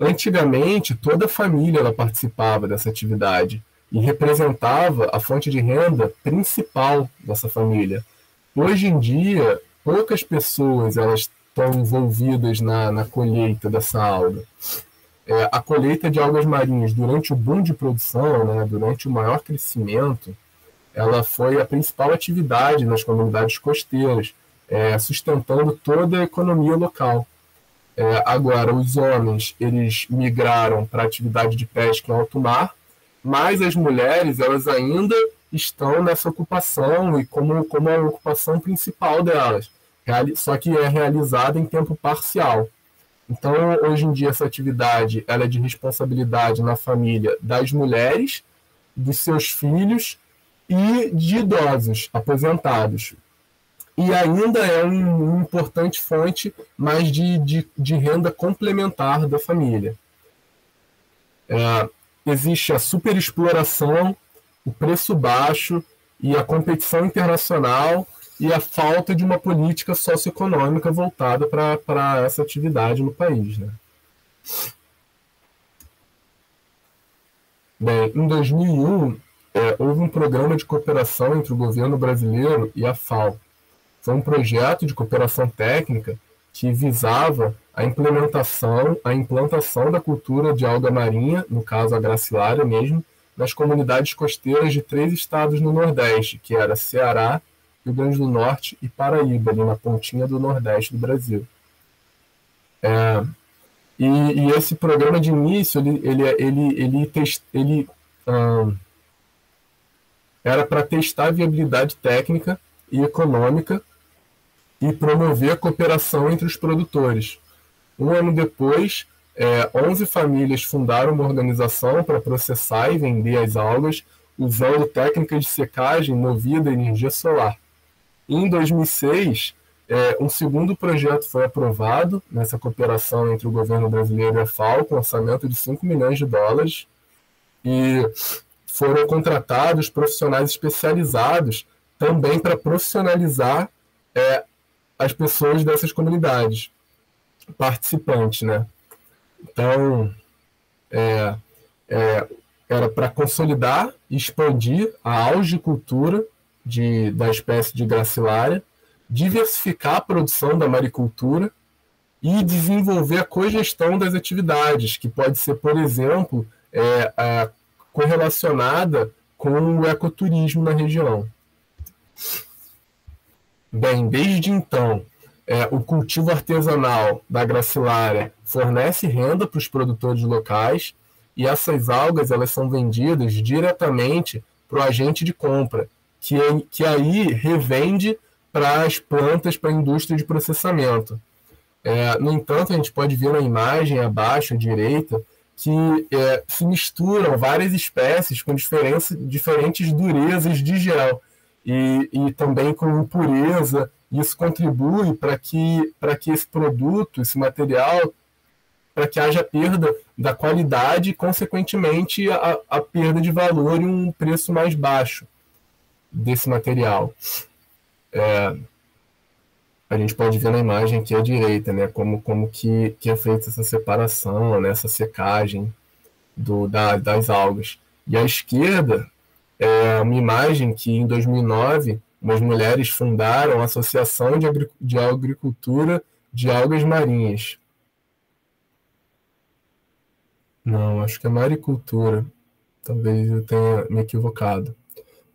Antigamente, toda a família ela participava dessa atividade e representava a fonte de renda principal dessa família. Hoje em dia, poucas pessoas elas estão envolvidas na colheita dessa alga. A colheita de algas marinhas durante o boom de produção, né, durante o maior crescimento, ela foi a principal atividade nas comunidades costeiras, sustentando toda a economia local. Agora, os homens eles migraram para a atividade de pesca em alto mar, mas as mulheres elas ainda estão nessa ocupação e como a ocupação principal delas, só que é realizada em tempo parcial. Então, hoje em dia, essa atividade ela é de responsabilidade na família das mulheres, dos seus filhos e de idosos aposentados. E ainda é uma importante fonte mais de renda complementar da família. Existe a superexploração, o preço baixo e a competição internacional e a falta de uma política socioeconômica voltada para essa atividade no país, né? Bem, em 2001, houve um programa de cooperação entre o governo brasileiro e a FAO. Foi um projeto de cooperação técnica que visava a implantação da cultura de alga marinha, no caso a Gracilaria mesmo, nas comunidades costeiras de 3 estados no Nordeste, que era Ceará, Rio Grande do Norte e Paraíba, ali na pontinha do Nordeste do Brasil. E esse programa de início, ele era para testar a viabilidade técnica e econômica e promover a cooperação entre os produtores. Um ano depois, 11 famílias fundaram uma organização para processar e vender as algas usando técnicas de secagem movida a energia solar. Em 2006, um segundo projeto foi aprovado nessa cooperação entre o governo brasileiro e a FAO, com orçamento de 5 milhões de dólares, e foram contratados profissionais especializados também para profissionalizar as pessoas dessas comunidades participantes, né? Então, era para consolidar e expandir a algicultura da espécie de Gracilaria, diversificar a produção da maricultura e desenvolver a cogestão das atividades, que pode ser, por exemplo, correlacionada com o ecoturismo na região. Bem, desde então, o cultivo artesanal da gracilária fornece renda para os produtores locais, e essas algas elas são vendidas diretamente para o agente de compra, que aí revende para as plantas, para a indústria de processamento. No entanto, a gente pode ver na imagem abaixo, à direita, que se misturam várias espécies com diferentes durezas de gel e também com impureza. Isso contribui para que esse produto, esse material, para que haja perda da qualidade e, consequentemente, a perda de valor e um preço mais baixo desse material. A gente pode ver na imagem aqui à direita, né, como que é feita essa separação, né, essa secagem das algas. E à esquerda é uma imagem que, em 2009, umas mulheres fundaram a Associação de Agricultura de Algas Marinhas. Não, acho que é maricultura. Talvez eu tenha me equivocado.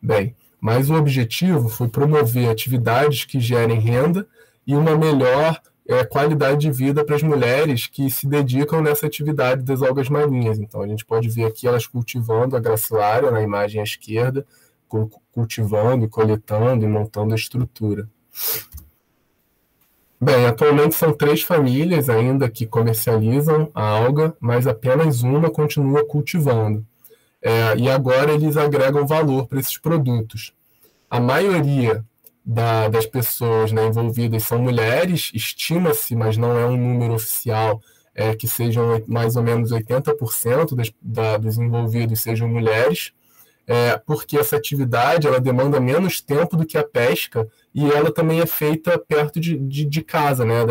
Bem, mas o objetivo foi promover atividades que gerem renda e uma melhor qualidade de vida para as mulheres que se dedicam nessa atividade das algas marinhas. Então, a gente pode ver aqui elas cultivando a gracilária, na imagem à esquerda, cultivando, coletando e montando a estrutura. Bem, atualmente são 3 famílias ainda que comercializam a alga, mas apenas uma continua cultivando. E agora eles agregam valor para esses produtos. A maioria das pessoas, né, envolvidas são mulheres, estima-se, mas não é um número oficial, que sejam mais ou menos 80% dos envolvidos sejam mulheres, porque essa atividade ela demanda menos tempo do que a pesca e ela também é feita perto de casa, né,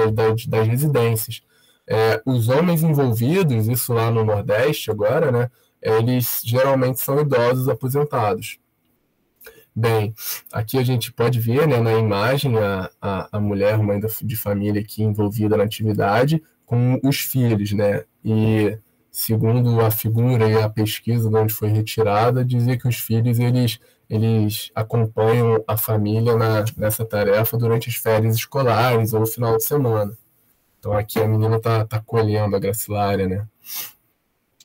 das residências. Os homens envolvidos, isso lá no Nordeste agora, né, eles geralmente são idosos aposentados. Bem, aqui a gente pode ver, né, na imagem a mulher, mãe de família aqui envolvida na atividade com os filhos, né? E segundo a figura e a pesquisa de onde foi retirada, dizia que os filhos eles acompanham a família nessa tarefa durante as férias escolares ou no final de semana. Então aqui a menina tá colhendo a gracilária, né?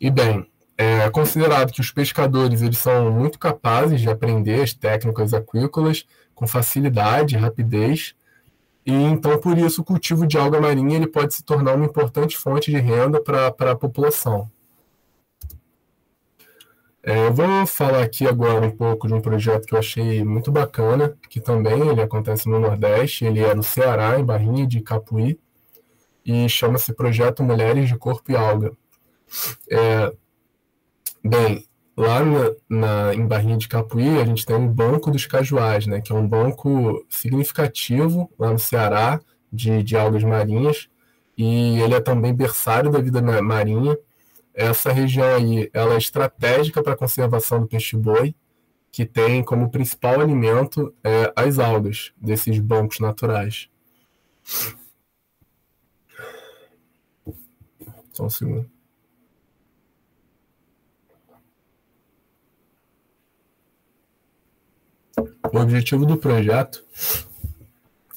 E bem, é considerado que os pescadores eles são muito capazes de aprender as técnicas aquícolas com facilidade e rapidez, e então por isso o cultivo de alga marinha ele pode se tornar uma importante fonte de renda para a população. Eu vou falar aqui agora um pouco de um projeto que eu achei muito bacana, que também ele acontece no Nordeste, ele é no Ceará, em Barrinha de Capuí, e chama-se Projeto Mulheres de Corpo e Alga. Bem, lá em Barrinha de Capuí, a gente tem o Banco dos Cajuás, né, que é um banco significativo lá no Ceará de algas marinhas, e ele é também berçário da vida marinha. Essa região aí ela é estratégica para a conservação do peixe-boi, que tem como principal alimento as algas desses bancos naturais. Só um segundo. O objetivo do projeto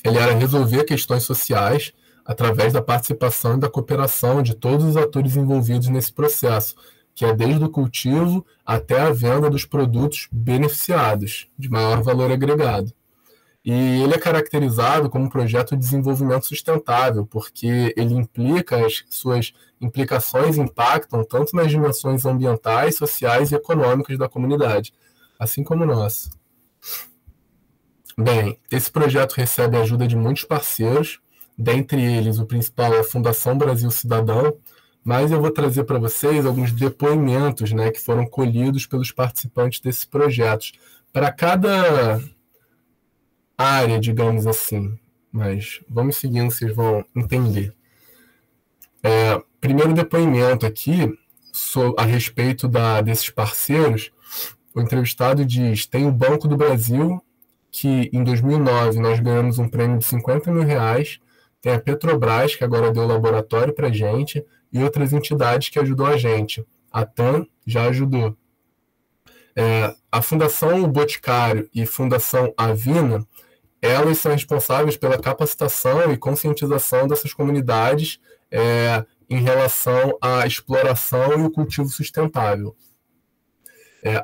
ele era resolver questões sociais através da participação e da cooperação de todos os atores envolvidos nesse processo, que é desde o cultivo até a venda dos produtos beneficiados, de maior valor agregado. E ele é caracterizado como um projeto de desenvolvimento sustentável, porque ele implica, as suas implicações impactam tanto nas dimensões ambientais, sociais e econômicas da comunidade, assim como nossa. Bem, esse projeto recebe a ajuda de muitos parceiros, dentre eles o principal é a Fundação Brasil Cidadão, mas eu vou trazer para vocês alguns depoimentos, né, que foram colhidos pelos participantes desses projetos, para cada área, digamos assim, mas vamos seguindo, vocês vão entender. Primeiro depoimento aqui, a respeito desses parceiros, o entrevistado diz: tem o Banco do Brasil, que em 2009 nós ganhamos um prêmio de R$50 mil, tem a Petrobras, que agora deu laboratório para a gente, e outras entidades que ajudou a gente. A TAM já ajudou. A Fundação Boticário e Fundação Avina, elas são responsáveis pela capacitação e conscientização dessas comunidades em relação à exploração e o cultivo sustentável.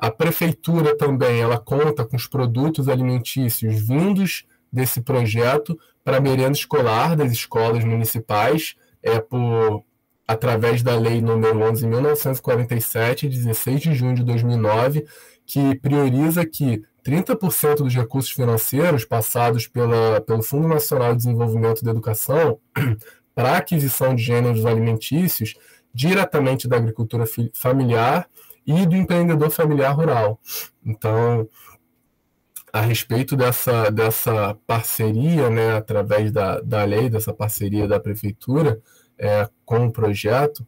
A prefeitura também, ela conta com os produtos alimentícios vindos desse projeto para a merenda escolar das escolas municipais, através da Lei número 11.947, 16 de junho de 2009, que prioriza que 30% dos recursos financeiros passados pelo Fundo Nacional de Desenvolvimento da Educação para a aquisição de gêneros alimentícios diretamente da agricultura familiar e do empreendedor familiar rural. Então, a respeito dessa parceria, né, através da lei, dessa parceria da prefeitura com o projeto,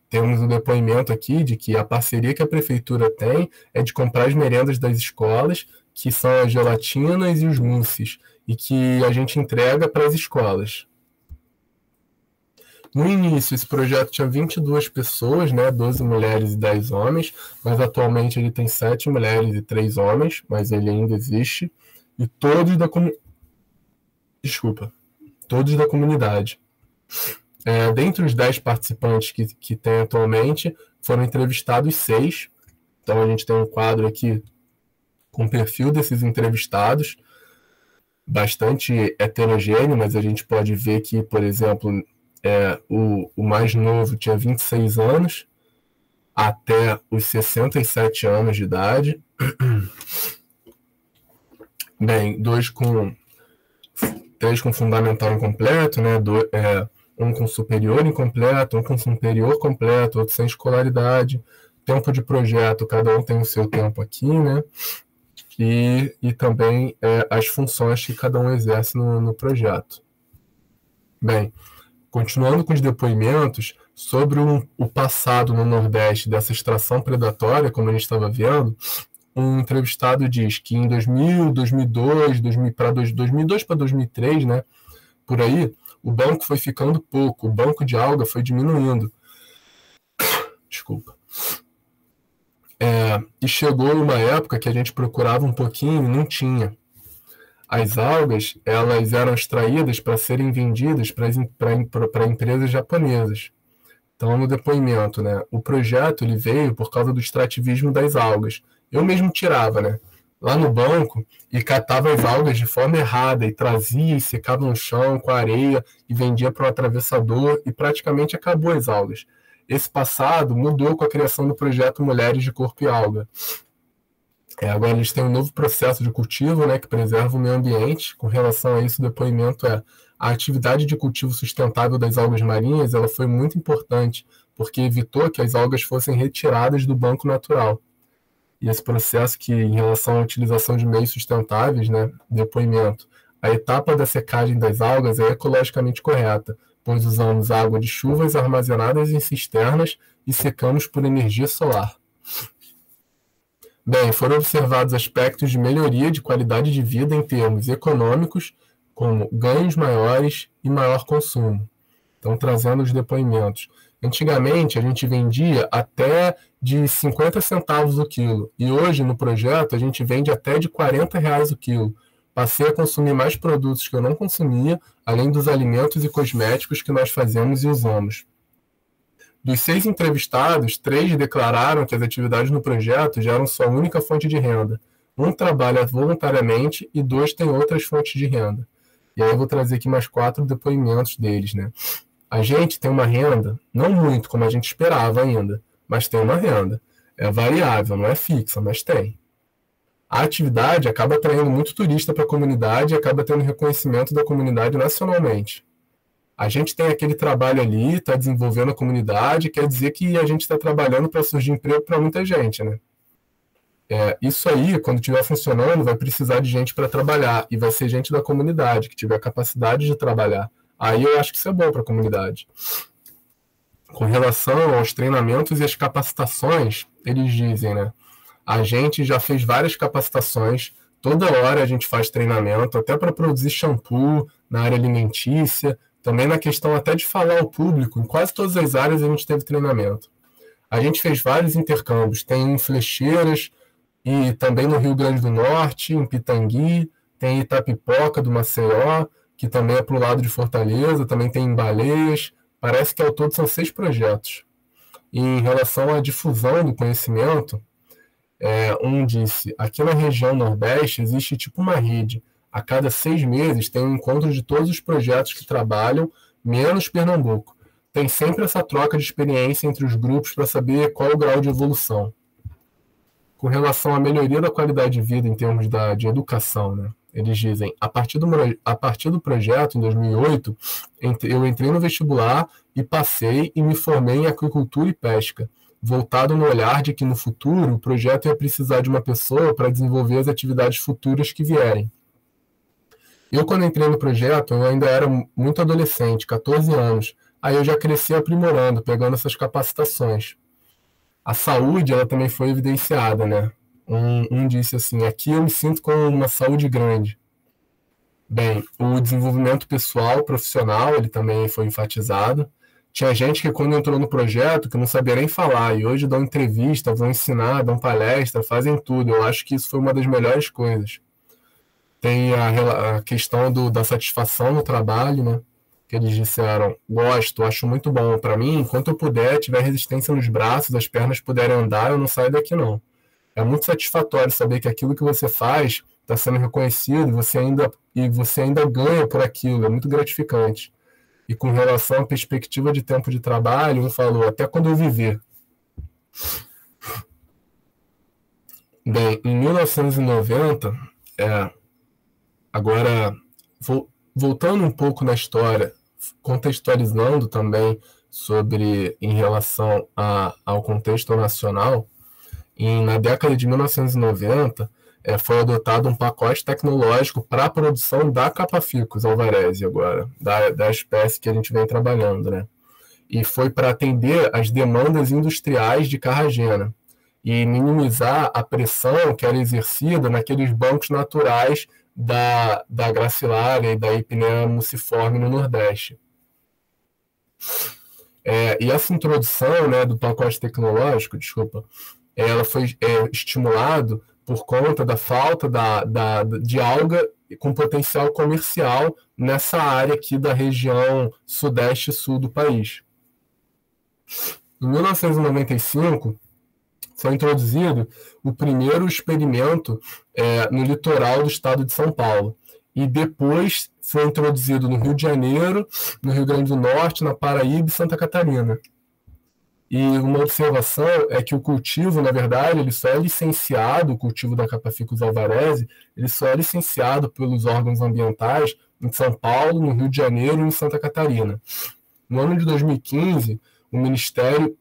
temos um depoimento aqui de que a parceria que a prefeitura tem é de comprar as merendas das escolas, que são as gelatinas e os mousses, e que a gente entrega para as escolas. No início, esse projeto tinha 22 pessoas, né, 12 mulheres e 10 homens, mas atualmente ele tem 7 mulheres e 3 homens, mas ele ainda existe, e todos da comunidade. Dentre os 10 participantes que tem atualmente, foram entrevistados 6. Então, a gente tem um quadro aqui com o perfil desses entrevistados, bastante heterogêneo, mas a gente pode ver que, por exemplo, o mais novo tinha 26 anos, até os 67 anos de idade. Bem, 3 com fundamental incompleto, né? Um com superior incompleto, um com superior completo, outro sem escolaridade. Tempo de projeto, cada um tem o seu tempo aqui, né? E também as funções que cada um exerce no projeto. Bem, continuando com os depoimentos sobre o passado no Nordeste dessa extração predatória, como a gente estava vendo, um entrevistado diz que em 2000, 2002, 2002 para 2003, né, por aí, o banco foi ficando pouco, o banco de alga foi diminuindo. Desculpa. E chegou uma época que a gente procurava um pouquinho e não tinha. As algas, elas eram extraídas para serem vendidas para empresas japonesas. Então, no depoimento, né, o projeto ele veio por causa do extrativismo das algas. Eu mesmo tirava, né, lá no banco e catava as algas de forma errada e trazia e secava no chão com areia e vendia para um atravessador e praticamente acabou as algas. Esse passado mudou com a criação do projeto Mulheres de Corpo e Alga. Agora eles têm um novo processo de cultivo, né, que preserva o meio ambiente. Com relação a isso, o depoimento a atividade de cultivo sustentável das algas marinhas ela foi muito importante, porque evitou que as algas fossem retiradas do banco natural. E esse processo que, em relação à utilização de meios sustentáveis, né, depoimento, a etapa da secagem das algas é ecologicamente correta, pois usamos água de chuvas armazenadas em cisternas e secamos por energia solar. Bem, foram observados aspectos de melhoria de qualidade de vida em termos econômicos, como ganhos maiores e maior consumo. Então, trazendo os depoimentos. Antigamente, a gente vendia até de 50 centavos o quilo, e hoje, no projeto, a gente vende até de R$40 o quilo. Passei a consumir mais produtos que eu não consumia, além dos alimentos e cosméticos que nós fazemos e usamos. Dos 6 entrevistados, 3 declararam que as atividades no projeto já eram sua única fonte de renda. Um trabalha voluntariamente e 2 têm outras fontes de renda. E aí eu vou trazer aqui mais 4 depoimentos deles, né? A gente tem uma renda, não muito como a gente esperava ainda, mas tem uma renda. É variável, não é fixa, mas tem. A atividade acaba atraindo muito turista para a comunidade e acaba tendo reconhecimento da comunidade nacionalmente. A gente tem aquele trabalho ali, está desenvolvendo a comunidade, quer dizer que a gente está trabalhando para surgir emprego para muita gente, né? Isso aí, quando estiver funcionando, vai precisar de gente para trabalhar, e vai ser gente da comunidade, que tiver capacidade de trabalhar. Aí eu acho que isso é bom para a comunidade. Com relação aos treinamentos e as capacitações, eles dizem, né? A gente já fez várias capacitações, Toda hora a gente faz treinamento, até para produzir shampoo na área alimentícia, também na questão até de falar ao público. Em quase todas as áreas a gente teve treinamento. A gente fez vários intercâmbios, tem em Flecheiras e também no Rio Grande do Norte, em Pitangui, tem em Itapipoca do Maceió, que também é para o lado de Fortaleza, também tem em Baleias. Parece que ao todo são 6 projetos. E em relação à difusão do conhecimento, um disse, aqui na região Nordeste existe tipo uma rede. A cada 6 meses tem um encontro de todos os projetos que trabalham, menos Pernambuco. Tem sempre essa troca de experiência entre os grupos para saber qual é o grau de evolução. Com relação à melhoria da qualidade de vida em termos de educação, né? Eles dizem, a partir do projeto, em 2008, eu entrei no vestibular e passei e me formei em aquicultura e pesca, voltado no olhar de que no futuro o projeto ia precisar de uma pessoa para desenvolver as atividades futuras que vierem. Eu, quando entrei no projeto, eu ainda era muito adolescente, 14 anos, aí eu já cresci aprimorando, pegando essas capacitações. A saúde, ela também foi evidenciada, né? Um disse assim, aqui eu me sinto com uma saúde grande. Bem, o desenvolvimento pessoal, profissional, ele também foi enfatizado. Tinha gente que quando entrou no projeto, que não sabia nem falar, e hoje dão entrevista, vão ensinar, dão palestra, fazem tudo. Eu acho que isso foi uma das melhores coisas. Tem a questão da satisfação no trabalho, né? Que eles disseram, gosto, acho muito bom. Para mim, enquanto eu puder, tiver resistência nos braços, as pernas puderem andar, eu não saio daqui não. É muito satisfatório saber que aquilo que você faz está sendo reconhecido e você ainda ganha por aquilo, é muito gratificante. E com relação à perspectiva de tempo de trabalho, um falou, até quando eu viver. Bem, em 1990, agora, voltando um pouco na história, contextualizando também em relação ao contexto nacional, na década de 1990, foi adotado um pacote tecnológico para a produção da Capa-Ficus alvarezi agora, da espécie que a gente vem trabalhando, né? E foi para atender as demandas industriais de Carragena e minimizar a pressão que era exercida naqueles bancos naturais da Gracilaria e da Ipinea musciforme no Nordeste. E essa introdução, né, do pacote tecnológico, ela foi estimulado por conta da falta de alga com potencial comercial nessa área aqui da região sudeste e sul do país. Em 1995, foi introduzido o primeiro experimento no litoral do estado de São Paulo. E depois foi introduzido no Rio de Janeiro, no Rio Grande do Norte, na Paraíba e Santa Catarina. E uma observação é que o cultivo, na verdade, ele só é licenciado, o cultivo da Capa-Ficus alvarezi, ele só é licenciado pelos órgãos ambientais em São Paulo, no Rio de Janeiro e em Santa Catarina. No ano de 2015, o Ministério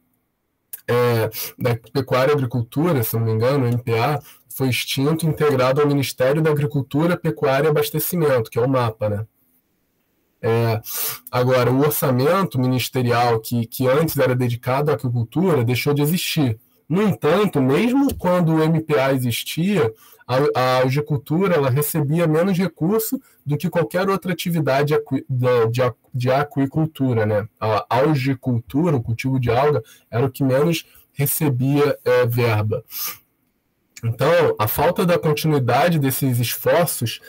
da Pecuária e Agricultura, se não me engano, o MPA, foi extinto e integrado ao Ministério da Agricultura, Pecuária e Abastecimento, que é o MAPA, né? Agora, o orçamento ministerial que antes era dedicado à agricultura deixou de existir. No entanto, mesmo quando o MPA existia, a agicultura ela recebia menos recurso do que qualquer outra atividade de aquicultura, né? A algicultura, o cultivo de alga, era o que menos recebia verba. Então, a falta da continuidade desses esforços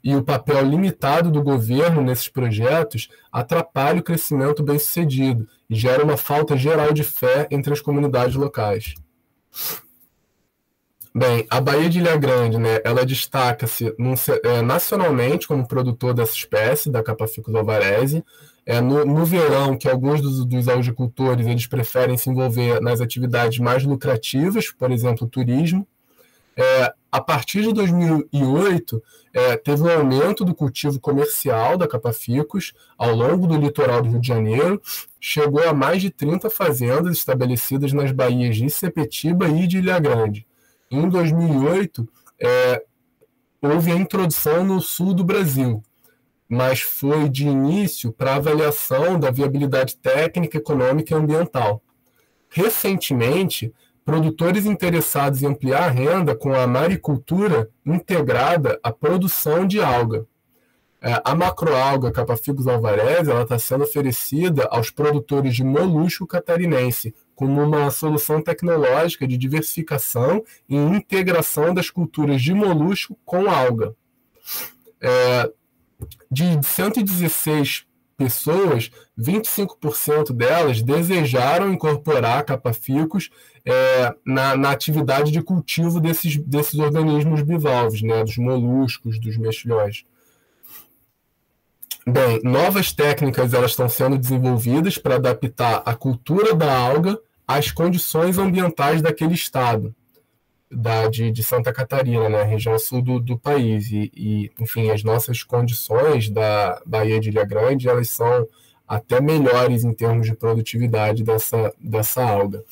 e o papel limitado do governo nesses projetos atrapalha o crescimento bem-sucedido e gera uma falta geral de fé entre as comunidades locais. Bem, a Baía de Ilha Grande, né, ela destaca-se nacionalmente como produtor dessa espécie, da Capa-Ficus alvarezi. No verão, que alguns dos algicultores eles preferem se envolver nas atividades mais lucrativas, por exemplo, turismo. A partir de 2008, teve um aumento do cultivo comercial da Capa-Ficus ao longo do litoral do Rio de Janeiro, chegou a mais de 30 fazendas estabelecidas nas baías de Sepetiba e de Ilha Grande. Em 2008, houve a introdução no sul do Brasil, mas foi de início para avaliação da viabilidade técnica, econômica e ambiental. Recentemente, produtores interessados em ampliar a renda com a maricultura integrada à produção de alga. A macroalga Capaficus alvarez está sendo oferecida aos produtores de molusco catarinense como uma solução tecnológica de diversificação e integração das culturas de molusco com alga. De 116 pessoas, 25% delas desejaram incorporar a Capaficus na atividade de cultivo desses organismos bivalves, né, dos moluscos, dos mexilhões. Bem, novas técnicas elas estão sendo desenvolvidas para adaptar a cultura da alga às condições ambientais daquele estado, de Santa Catarina, né, região sul do país. Enfim, as nossas condições da Baía de Ilha Grande elas são até melhores em termos de produtividade dessa alga.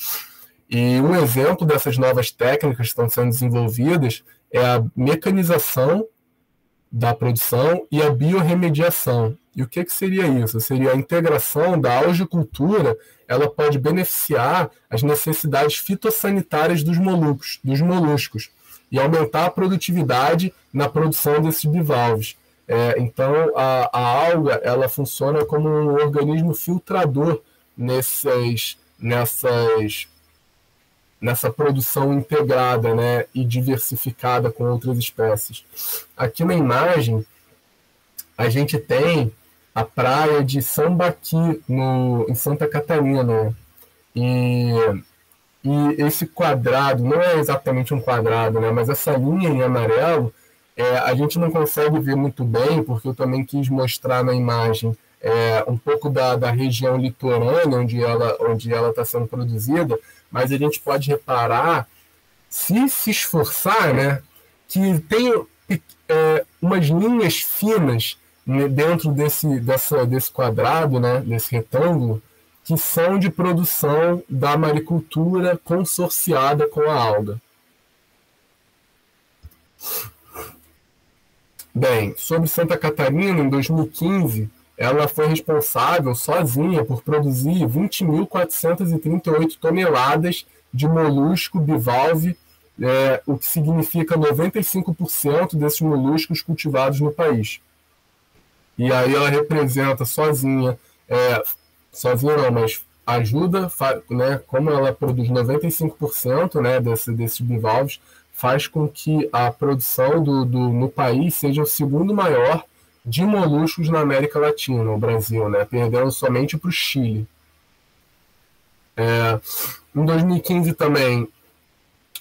E um exemplo dessas novas técnicas que estão sendo desenvolvidas é a mecanização da produção e a biorremediação. E o que seria isso? Seria a integração da algicultura, ela pode beneficiar as necessidades fitossanitárias dos moluscos e aumentar a produtividade na produção desses bivalves. Então, a alga ela funciona como um organismo filtrador nessa produção integrada, né, e diversificada com outras espécies. Aqui na imagem, a gente tem a praia de Sambaqui, em Santa Catarina. E esse quadrado, não é exatamente um quadrado, né, mas essa linha em amarelo, a gente não consegue ver muito bem, porque eu também quis mostrar na imagem um pouco da região litorânea onde ela está sendo produzida, mas a gente pode reparar, se esforçar, né, que tem umas linhas finas, né, dentro desse quadrado, né, desse retângulo, que são de produção da maricultura consorciada com a alga. Bem, sobre Santa Catarina, em 2015, ela foi responsável sozinha por produzir 20.438 toneladas de molusco bivalve, o que significa 95% desses moluscos cultivados no país. E aí ela representa sozinha não, mas ajuda, né, como ela produz 95%, né, desses bivalves, faz com que a produção no país seja o segundo maior de moluscos na América Latina, o Brasil, né, perdendo somente para o Chile. Em 2015 também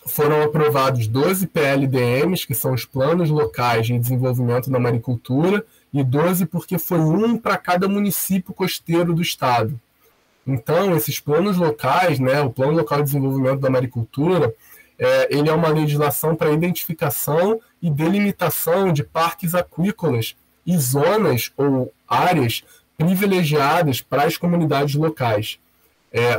foram aprovados 12 PLDMs, que são os Planos Locais de Desenvolvimento da Maricultura, e 12 porque foi um para cada município costeiro do estado. Então, esses planos locais, né, o Plano Local de Desenvolvimento da Maricultura, ele é uma legislação para identificação e delimitação de parques aquícolas e zonas ou áreas privilegiadas para as comunidades locais.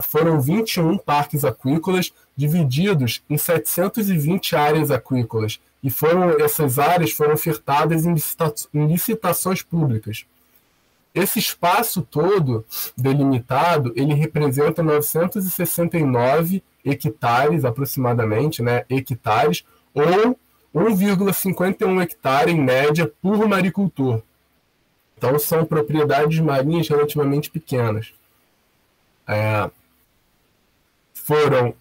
Foram 21 parques aquícolas divididos em 720 áreas aquícolas, e essas áreas foram ofertadas em licitações públicas. Esse espaço todo delimitado, ele representa 969 hectares, aproximadamente, né, hectares, ou 1,51 hectare, em média, por maricultor. Então, são propriedades marinhas relativamente pequenas. Foram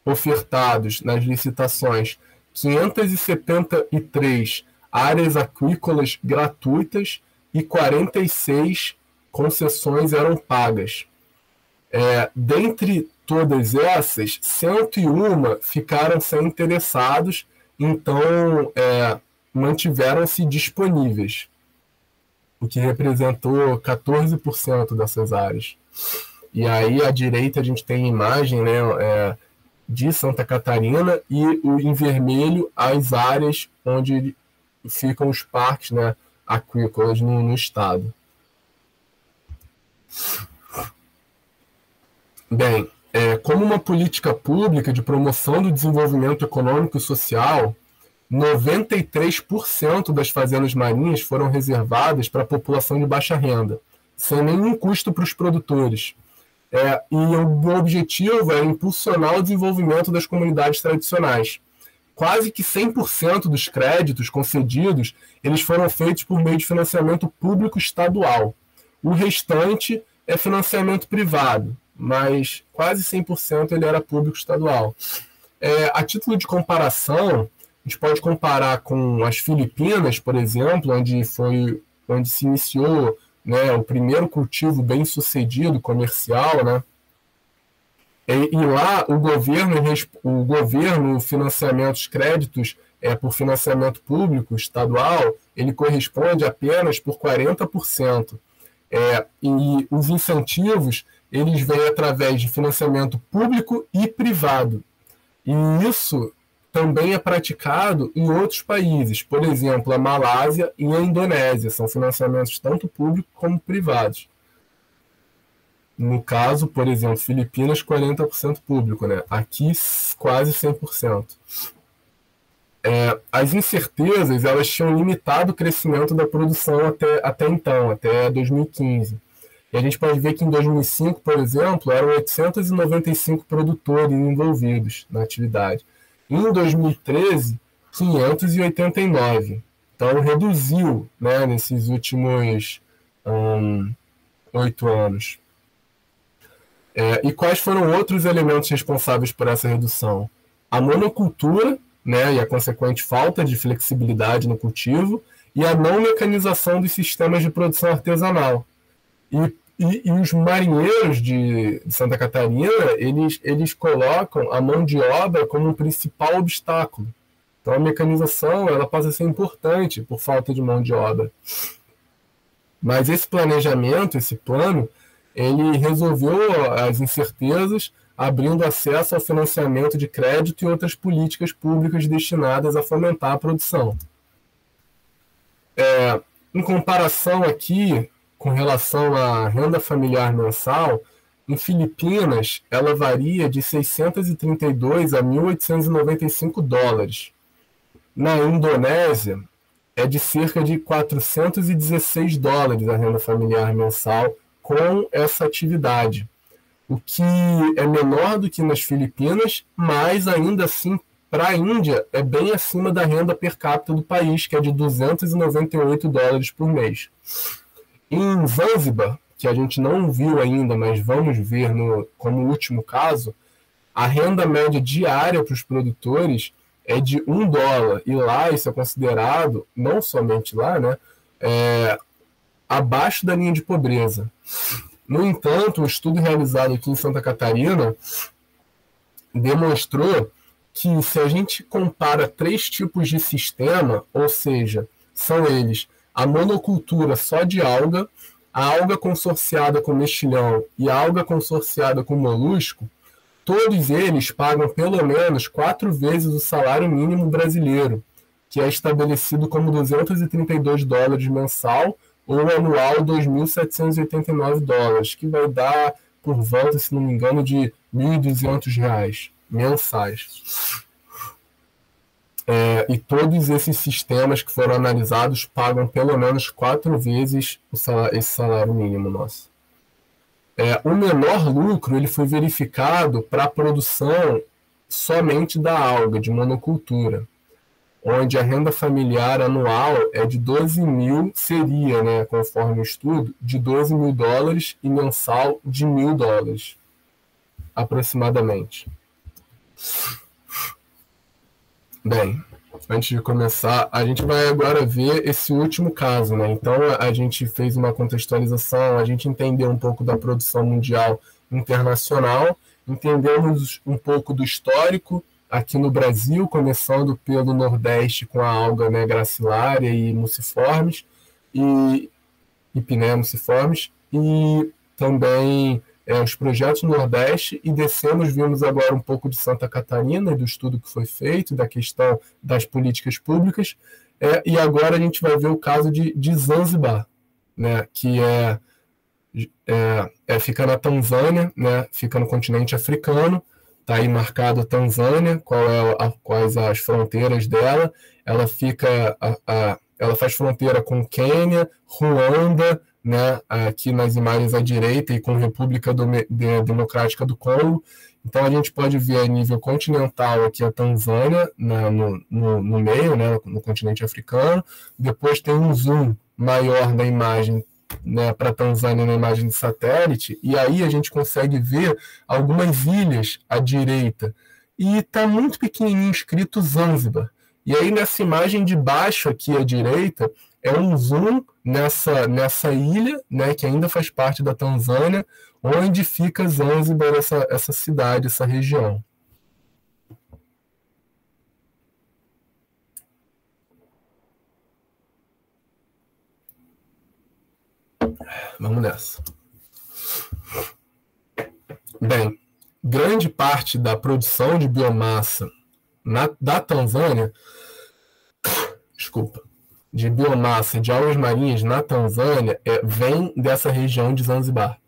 ofertados nas licitações 573 áreas aquícolas gratuitas e 46 concessões eram pagas. Dentre todas essas, 101 ficaram sem interessados, então mantiveram-se disponíveis, o que representou 14% dessas áreas. E aí, à direita, a gente tem a imagem, né, de Santa Catarina, e em vermelho as áreas onde ficam os parques, né, aquícolas no estado. Bem, como uma política pública de promoção do desenvolvimento econômico e social, 93% das fazendas marinhas foram reservadas para a população de baixa renda, sem nenhum custo para os produtores. E o objetivo é impulsionar o desenvolvimento das comunidades tradicionais. Quase que 100% dos créditos concedidos, eles foram feitos por meio de financiamento público estadual. O restante é financiamento privado, mas quase 100% ele era público estadual. A título de comparação, a gente pode comparar com as Filipinas, por exemplo, onde se iniciou, né, o primeiro cultivo bem-sucedido comercial, né? E lá o governo financiamento os créditos por financiamento público estadual, ele corresponde apenas por 40%. E os incentivos, eles vêm através de financiamento público e privado. E isso também é praticado em outros países, por exemplo, a Malásia e a Indonésia, são financiamentos tanto públicos como privados. No caso, por exemplo, Filipinas, 40% público, né? Aqui, quase 100%. As incertezas, elas tinham limitado o crescimento da produção até então, até 2015. E a gente pode ver que em 2005, por exemplo, eram 895 produtores envolvidos na atividade. Em 2013, 589. Então, reduziu, né, nesses últimos 8 anos. E quais foram outros elementos responsáveis por essa redução? A monocultura, né, e a consequente falta de flexibilidade no cultivo, e a não mecanização dos sistemas de produção artesanal. E os marinheiros de Santa Catarina, eles colocam a mão de obra como um principal obstáculo. Então a mecanização ela passa a ser importante por falta de mão de obra. Mas esse planejamento, esse plano, ele resolveu as incertezas, abrindo acesso ao financiamento de crédito e outras políticas públicas destinadas a fomentar a produção. Em comparação aqui, com relação à renda familiar mensal, em Filipinas, ela varia de 632 a 1.895 dólares. Na Indonésia, é de cerca de 416 dólares a renda familiar mensal com essa atividade, o que é menor do que nas Filipinas, mas ainda assim, para a Índia, é bem acima da renda per capita do país, que é de 298 dólares por mês. Em Zanzibar, que a gente não viu ainda, mas vamos ver como último caso, a renda média diária para os produtores é de $1, e lá isso é considerado, não somente lá, né, abaixo da linha de pobreza. No entanto, um estudo realizado aqui em Santa Catarina demonstrou que se a gente compara 3 tipos de sistema, ou seja, são eles a monocultura só de alga, a alga consorciada com mexilhão e a alga consorciada com molusco, todos eles pagam pelo menos 4 vezes o salário mínimo brasileiro, que é estabelecido como 232 dólares mensal ou anual 2.789 dólares, que vai dar por volta, se não me engano, de R$1.200 mensais. E todos esses sistemas que foram analisados pagam pelo menos 4 vezes esse salário mínimo nosso. O menor lucro ele foi verificado para a produção somente da alga, de monocultura, onde a renda familiar anual é de 12 mil, seria, né, conforme o estudo, de 12 mil dólares e mensal de $1.000, aproximadamente. Bem, antes de começar, a gente vai agora ver esse último caso, né? Então, a gente fez uma contextualização, a gente entendeu um pouco da produção mundial internacional, entendemos um pouco do histórico aqui no Brasil, começando pelo Nordeste com a alga, né, gracilária e muciformes, e Pinea muciformes, e também os projetos no Nordeste, e descemos, vimos agora um pouco de Santa Catarina, do estudo que foi feito, da questão das políticas públicas, e agora a gente vai ver o caso de Zanzibar, né, que fica na Tanzânia, né, fica no continente africano, está aí marcado a Tanzânia, quais as fronteiras dela, ela fica ela faz fronteira com Quênia, Ruanda, né, aqui nas imagens à direita, e com República Democrática do Congo. Então, a gente pode ver a nível continental aqui a Tanzânia no meio, né, no continente africano. Depois tem um zoom maior da imagem, né, para a Tanzânia na imagem de satélite, e aí a gente consegue ver algumas ilhas à direita. E está muito pequenininho escrito Zanzibar. E aí, nessa imagem de baixo aqui à direita, é um zoom nessa ilha, né, que ainda faz parte da Tanzânia, onde fica Zanzibar, essa cidade, essa região. Vamos nessa. Bem, grande parte da produção de biomassa da Tanzânia, de biomassa de algas marinhas na Tanzânia vem dessa região de Zanzibar.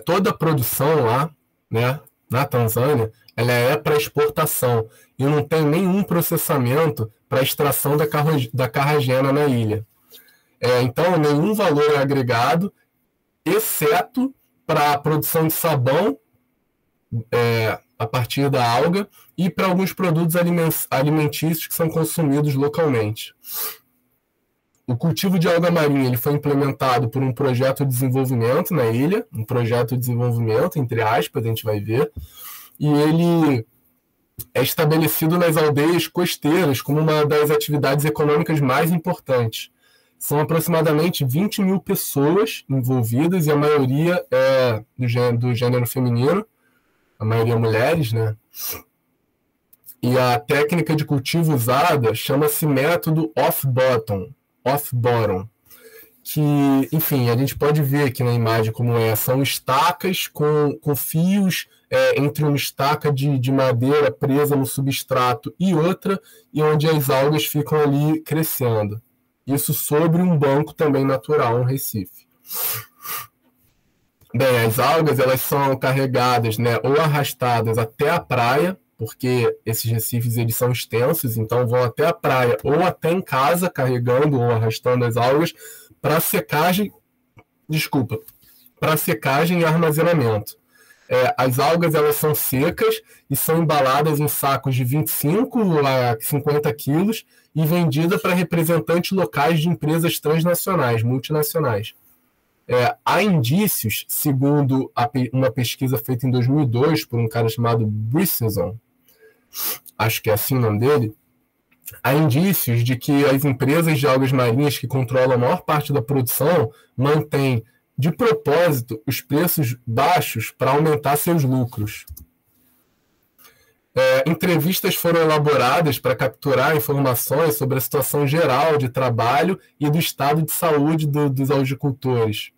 Toda a produção lá, né, na Tanzânia, ela é para exportação e não tem nenhum processamento para extração da carragena na ilha. Então, nenhum valor é agregado, exceto para a produção de sabão a partir da alga e para alguns produtos alimentícios que são consumidos localmente. O cultivo de alga marinha ele foi implementado por um projeto de desenvolvimento na ilha, um projeto de desenvolvimento, entre aspas, a gente vai ver, e ele é estabelecido nas aldeias costeiras como uma das atividades econômicas mais importantes. São aproximadamente 20 mil pessoas envolvidas e a maioria é do gênero feminino, a maioria mulheres, né? E a técnica de cultivo usada chama-se método off-bottom, que, enfim, a gente pode ver aqui na imagem como são estacas com fios entre uma estaca de madeira presa no substrato e outra, e onde as algas ficam ali crescendo. Isso sobre um banco também natural, um recife. Bem, as algas elas são carregadas, né, ou arrastadas até a praia, porque esses recifes eles são extensos, então vão até a praia ou até em casa carregando ou arrastando as algas para secagem e armazenamento. As algas elas são secas e são embaladas em sacos de 25 a 50 quilos e vendidas para representantes locais de empresas transnacionais, multinacionais. Há indícios, segundo uma pesquisa feita em 2002 por um cara chamado Brisson, acho que é assim o nome dele, há indícios de que as empresas de algas marinhas que controlam a maior parte da produção mantêm, de propósito, os preços baixos para aumentar seus lucros. Entrevistas foram elaboradas para capturar informações sobre a situação geral de trabalho e do estado de saúde dos algicultores.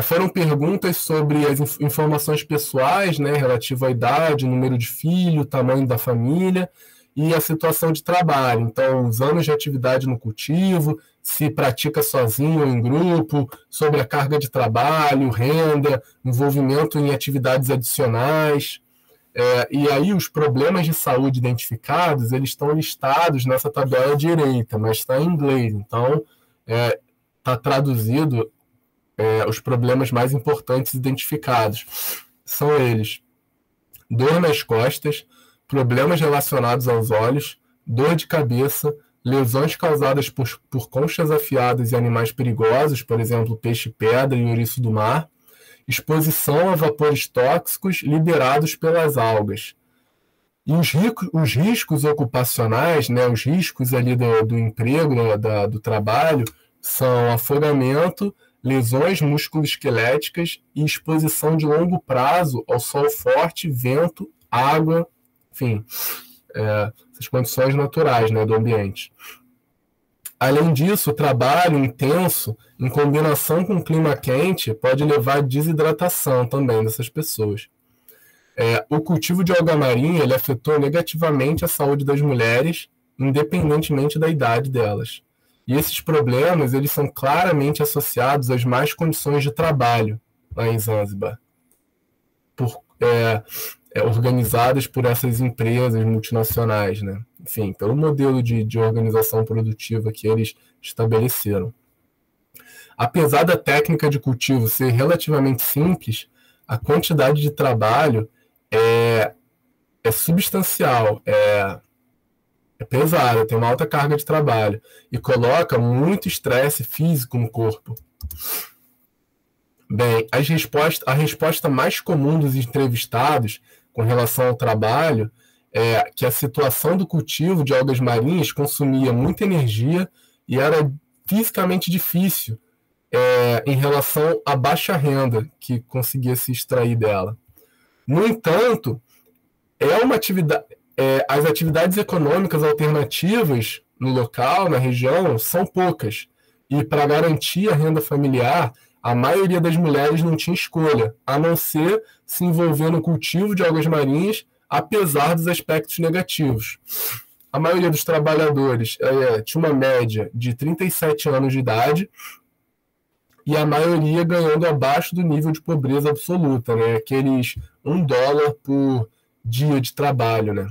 Foram perguntas sobre as informações pessoais, né, relativo à idade, número de filho, tamanho da família e a situação de trabalho. Então, os anos de atividade no cultivo, se pratica sozinho ou em grupo, sobre a carga de trabalho, renda, envolvimento em atividades adicionais. E aí os problemas de saúde identificados, eles estão listados nessa tabela à direita, mas está em inglês. Então, está traduzido os problemas mais importantes identificados. São eles: dor nas costas, problemas relacionados aos olhos, dor de cabeça, lesões causadas por conchas afiadas e animais perigosos, por exemplo, peixe-pedra e ouriço do mar, exposição a vapores tóxicos liberados pelas algas. E os riscos ocupacionais, né, os riscos ali do emprego, do trabalho, são afogamento, lesões musculoesqueléticas e exposição de longo prazo ao sol forte, vento, água, enfim, essas condições naturais, né, do ambiente. Além disso, o trabalho intenso, em combinação com o clima quente, pode levar à desidratação também dessas pessoas. O cultivo de alga marinha ele afetou negativamente a saúde das mulheres, independentemente da idade delas. E esses problemas eles são claramente associados às más condições de trabalho lá em Zanzibar, organizadas por essas empresas multinacionais, né? enfim, pelo modelo de organização produtiva que eles estabeleceram. Apesar da técnica de cultivo ser relativamente simples, a quantidade de trabalho é substancial, é pesada, tem uma alta carga de trabalho e coloca muito estresse físico no corpo. Bem, a resposta mais comum dos entrevistados com relação ao trabalho é que a situação do cultivo de algas marinhas consumia muita energia e era fisicamente difícil em relação à baixa renda que conseguia se extrair dela. No entanto, as atividades econômicas alternativas no local, na região, são poucas. E para garantir a renda familiar, a maioria das mulheres não tinha escolha, a não ser se envolver no cultivo de algas marinhas, apesar dos aspectos negativos. A maioria dos trabalhadores tinha uma média de 37 anos de idade e a maioria ganhando abaixo do nível de pobreza absoluta, né? Aqueles $1 por dia de trabalho, né?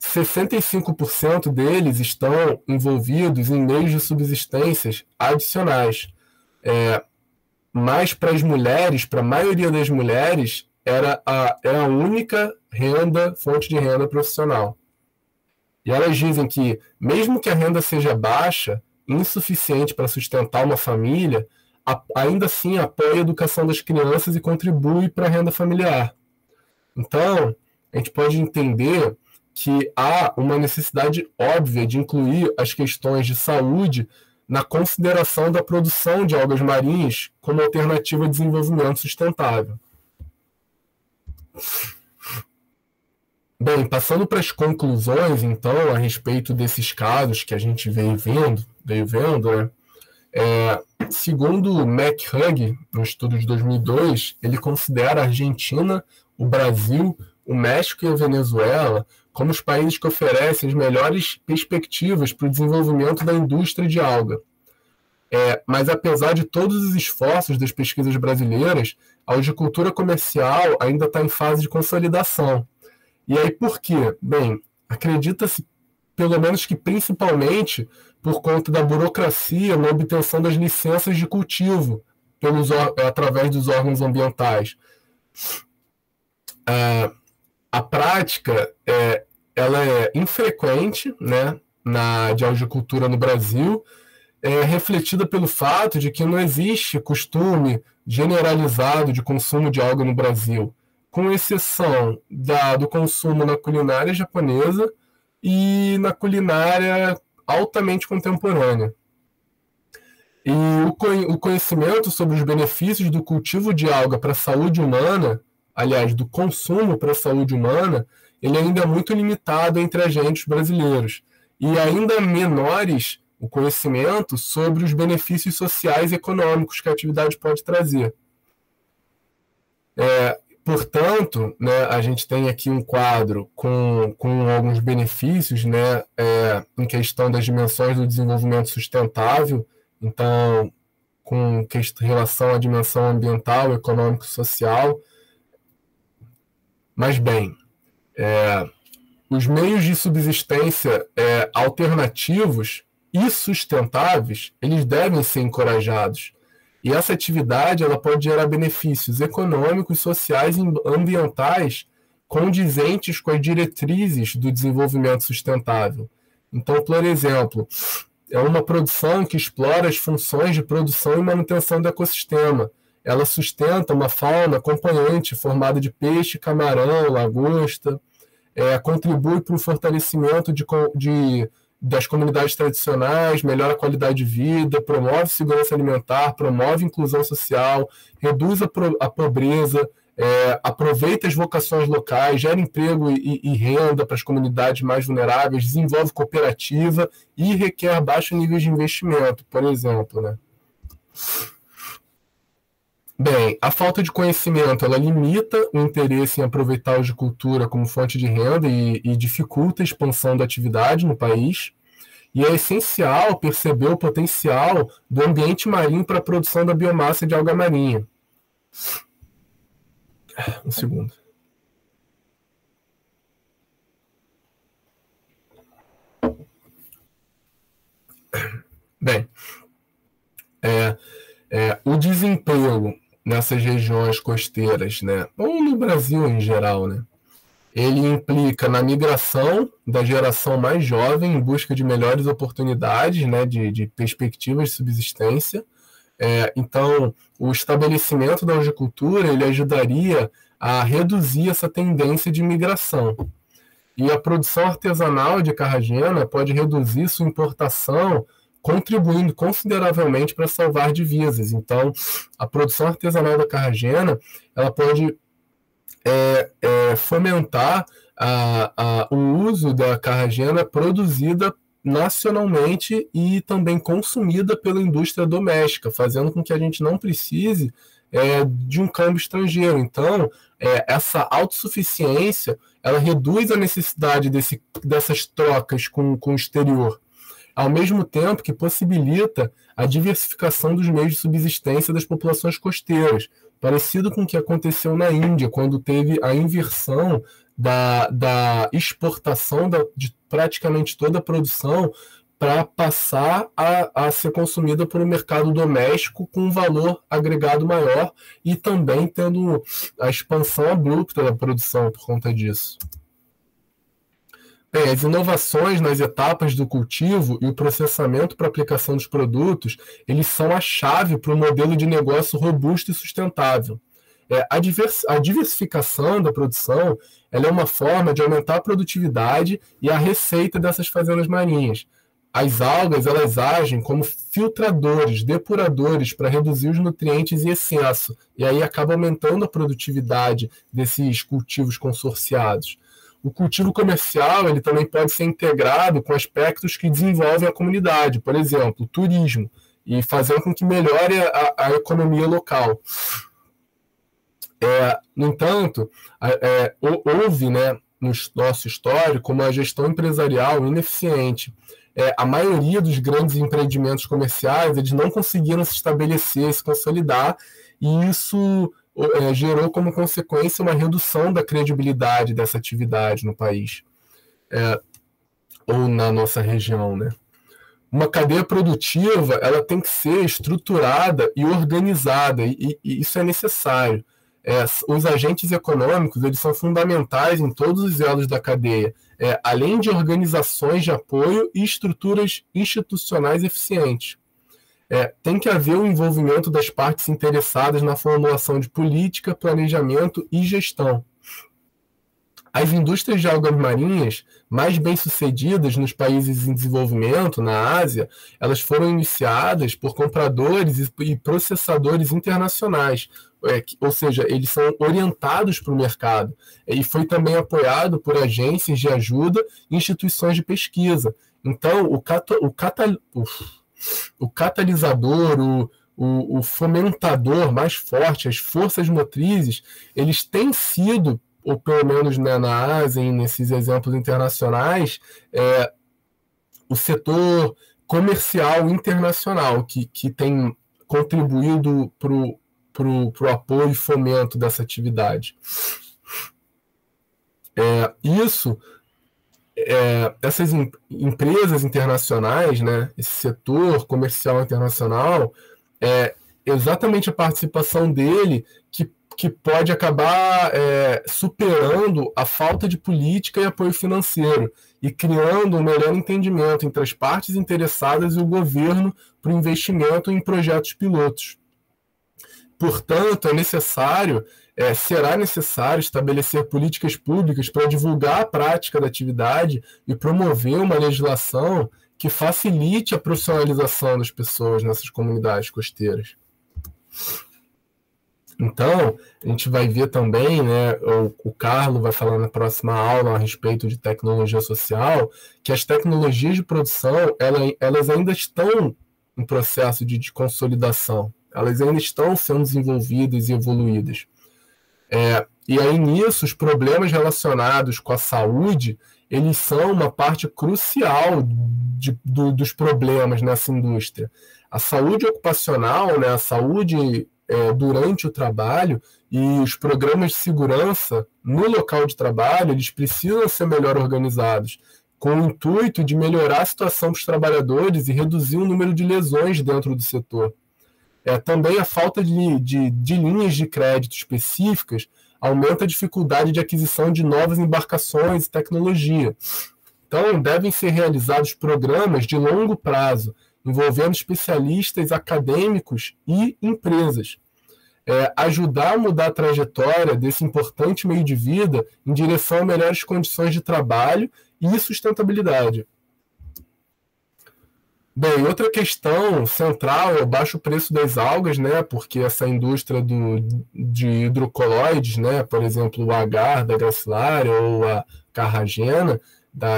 65% deles estão envolvidos em meios de subsistência adicionais. Mas para as mulheres, para a maioria das mulheres, era a única fonte de renda profissional. E elas dizem que, mesmo que a renda seja baixa, insuficiente para sustentar uma família, ainda assim apoia a educação das crianças e contribui para a renda familiar. Então, a gente pode entender que há uma necessidade óbvia de incluir as questões de saúde na consideração da produção de algas marinhas como alternativa de desenvolvimento sustentável. Bem, passando para as conclusões, então, a respeito desses casos que a gente veio vendo, né? Segundo McHugh, no estudo de 2002, ele considera a Argentina, o Brasil, o México e a Venezuela como os países que oferecem as melhores perspectivas para o desenvolvimento da indústria de alga. Mas apesar de todos os esforços das pesquisas brasileiras, a algicultura comercial ainda está em fase de consolidação. E aí por quê? Bem, acredita-se pelo menos que principalmente por conta da burocracia na obtenção das licenças de cultivo através dos órgãos ambientais. A prática ela é infrequente, né, de algicultura no Brasil, refletida pelo fato de que não existe costume generalizado de consumo de alga no Brasil, com exceção do consumo na culinária japonesa e na culinária altamente contemporânea. E o conhecimento sobre os benefícios do cultivo de alga para a saúde humana, aliás, do consumo para a saúde humana, ele ainda é muito limitado entre agentes brasileiros. E ainda menores o conhecimento sobre os benefícios sociais e econômicos que a atividade pode trazer. Portanto, né, a gente tem aqui um quadro com alguns benefícios, né, em questão das dimensões do desenvolvimento sustentável, então, com relação à dimensão ambiental, econômico e social. Mas, bem, os meios de subsistência alternativos e sustentáveis, eles devem ser encorajados. E essa atividade ela pode gerar benefícios econômicos, sociais e ambientais condizentes com as diretrizes do desenvolvimento sustentável. Então, por exemplo, é uma produção que explora as funções de produção e manutenção do ecossistema. Ela sustenta uma fauna acompanhante formada de peixe, camarão, lagosta, contribui para o fortalecimento das comunidades tradicionais, melhora a qualidade de vida, promove segurança alimentar, promove inclusão social, reduz a pobreza, aproveita as vocações locais, gera emprego e renda para as comunidades mais vulneráveis, desenvolve cooperativa e requer baixo nível de investimento, por exemplo, né? Bem, a falta de conhecimento ela limita o interesse em aproveitar a algicultura como fonte de renda e dificulta a expansão da atividade no país. E é essencial perceber o potencial do ambiente marinho para a produção da biomassa de alga marinha. Um segundo. Bem, o desemprego nessas regiões costeiras, né, ou no Brasil em geral, né, ele implica na migração da geração mais jovem em busca de melhores oportunidades, né, de perspectivas de subsistência. Então, o estabelecimento da horticultura ele ajudaria a reduzir essa tendência de migração. E a produção artesanal de carragena pode reduzir sua importação, contribuindo consideravelmente para salvar divisas. Então, a produção artesanal da carragena ela pode fomentar o uso da carragena produzida nacionalmente e também consumida pela indústria doméstica, fazendo com que a gente não precise de um câmbio estrangeiro. Então, essa autossuficiência ela reduz a necessidade dessas trocas com o exterior, ao mesmo tempo que possibilita a diversificação dos meios de subsistência das populações costeiras, parecido com o que aconteceu na Índia, quando teve a inversão da exportação de praticamente toda a produção para passar a ser consumida por um mercado doméstico com um valor agregado maior e também tendo a expansão abrupta da produção por conta disso. Bem, as inovações nas etapas do cultivo e o processamento para aplicação dos produtos, eles são a chave para um modelo de negócio robusto e sustentável. A diversificação da produção ela é uma forma de aumentar a produtividade e a receita dessas fazendas marinhas. As algas elas agem como filtradores, depuradores para reduzir os nutrientes em excesso, e aí acaba aumentando a produtividade desses cultivos consorciados. O cultivo comercial ele também pode ser integrado com aspectos que desenvolvem a comunidade, por exemplo, o turismo, e fazendo com que melhore a economia local. No entanto, houve, né, no nosso histórico uma gestão empresarial ineficiente. A maioria dos grandes empreendimentos comerciais eles não conseguiram se estabelecer, se consolidar, e isso gerou como consequência uma redução da credibilidade dessa atividade no país, ou na nossa região, né? Uma cadeia produtiva ela tem que ser estruturada e organizada, e isso é necessário. Os agentes econômicos eles são fundamentais em todos os elos da cadeia, além de organizações de apoio e estruturas institucionais eficientes. Tem que haver o envolvimento das partes interessadas na formulação de política, planejamento e gestão. As indústrias de algas marinhas mais bem-sucedidas nos países em desenvolvimento, na Ásia, elas foram iniciadas por compradores e processadores internacionais, ou seja, eles são orientados para o mercado, e foi também apoiado por agências de ajuda e instituições de pesquisa. Então, o catalisador, o fomentador mais forte, as forças motrizes, eles têm sido, ou pelo menos na Ásia e nesses exemplos internacionais, o setor comercial internacional, que tem contribuído para o apoio e fomento dessa atividade. Essas empresas internacionais, né, esse setor comercial internacional, exatamente a participação dele que pode acabar superando a falta de política e apoio financeiro e criando um melhor entendimento entre as partes interessadas e o governo para o investimento em projetos pilotos. Portanto, será necessário estabelecer políticas públicas para divulgar a prática da atividade e promover uma legislação que facilite a profissionalização das pessoas nessas comunidades costeiras. Então, a gente vai ver também, né, o Carlos vai falar na próxima aula a respeito de tecnologia social, que as tecnologias de produção, elas ainda estão em processo de consolidação, elas ainda estão sendo desenvolvidas e evoluídas. E aí, nisso, os problemas relacionados com a saúde, eles são uma parte crucial dos problemas nessa indústria. A saúde ocupacional, né, a saúde durante o trabalho e os programas de segurança no local de trabalho, eles precisam ser melhor organizados. com o intuito de melhorar a situação dos trabalhadores e reduzir o número de lesões dentro do setor. Também a falta de linhas de crédito específicas aumenta a dificuldade de aquisição de novas embarcações e tecnologia. Então, devem ser realizados programas de longo prazo, envolvendo especialistas, acadêmicos e empresas. Ajudar a mudar a trajetória desse importante meio de vida em direção a melhores condições de trabalho e sustentabilidade. Bem, outra questão central é o baixo preço das algas, né? Porque essa indústria de hidrocoloides, né? Por exemplo, o agar da Gracilaria ou a carragena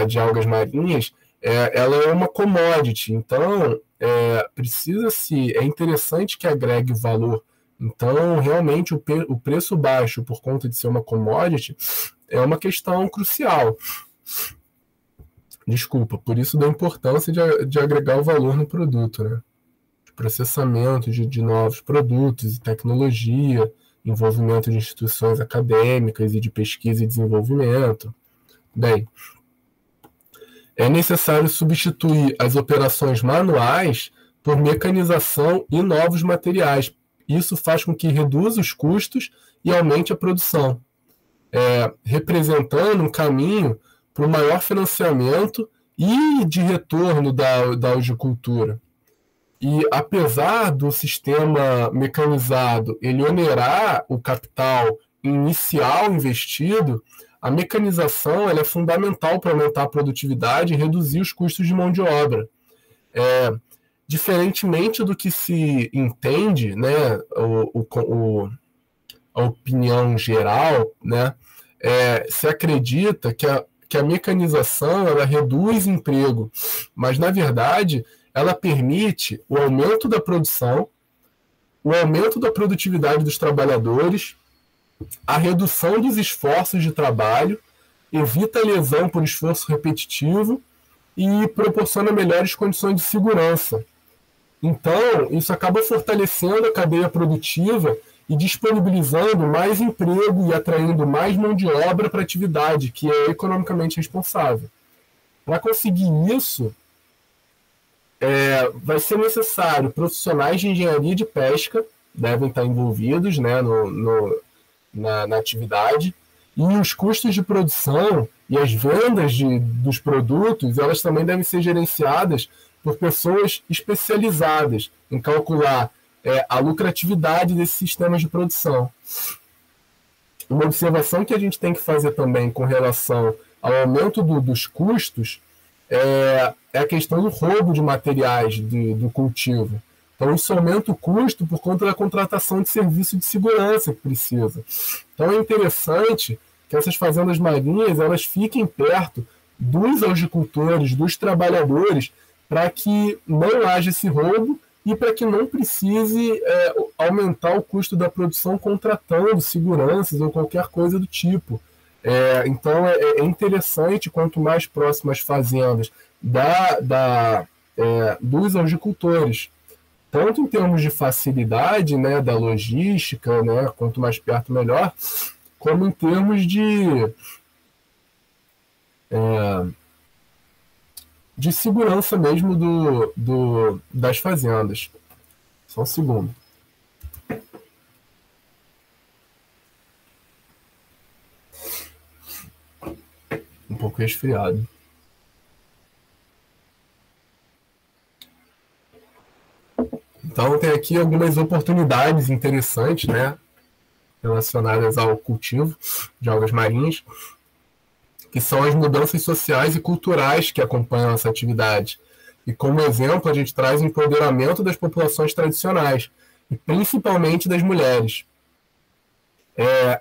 de algas marinhas, ela é uma commodity, então é interessante que agregue valor. Então, realmente, o preço baixo por conta de ser uma commodity é uma questão crucial. Desculpa, por isso da importância de agregar o valor no produto, né? De processamento de novos produtos e tecnologia, envolvimento de instituições acadêmicas e de pesquisa e desenvolvimento. Bem, é necessário substituir as operações manuais por mecanização e novos materiais. Isso faz com que reduza os custos e aumente a produção, representando um caminho para o maior financiamento e de retorno da audiocultura. E apesar do sistema mecanizado ele onerar o capital inicial investido, a mecanização ela é fundamental para aumentar a produtividade e reduzir os custos de mão de obra. Diferentemente do que se entende, né, a opinião geral, né, se acredita que a mecanização ela reduz emprego, mas, na verdade, ela permite o aumento da produção, o aumento da produtividade dos trabalhadores, a redução dos esforços de trabalho, evita a lesão por esforço repetitivo e proporciona melhores condições de segurança. Então, isso acaba fortalecendo a cadeia produtiva e disponibilizando mais emprego e atraindo mais mão de obra para a atividade, que é economicamente responsável. Para conseguir isso, vai ser necessário profissionais de engenharia de pesca, devem estar envolvidos, né, na atividade, e os custos de produção e as vendas dos produtos, elas também devem ser gerenciadas por pessoas especializadas em calcular a lucratividade desses sistemas de produção. Uma observação que a gente tem que fazer também com relação ao aumento dos custos é a questão do roubo de materiais do cultivo. Então, isso aumenta o custo por conta da contratação de serviço de segurança que precisa. Então, é interessante que essas fazendas marinhas elas fiquem perto dos agricultores, dos trabalhadores, para que não haja esse roubo e para que não precise aumentar o custo da produção contratando seguranças ou qualquer coisa do tipo. Então, é interessante, quanto mais próximas as fazendas dos agricultores, tanto em termos de facilidade, né, da logística, né, quanto mais perto, melhor, como em termos de segurança mesmo das fazendas. Só um segundo. Um pouco resfriado. Então, tem aqui algumas oportunidades interessantes, né, relacionadas ao cultivo de algas marinhas, que são as mudanças sociais e culturais que acompanham essa atividade. E, como exemplo, a gente traz o empoderamento das populações tradicionais, e principalmente das mulheres.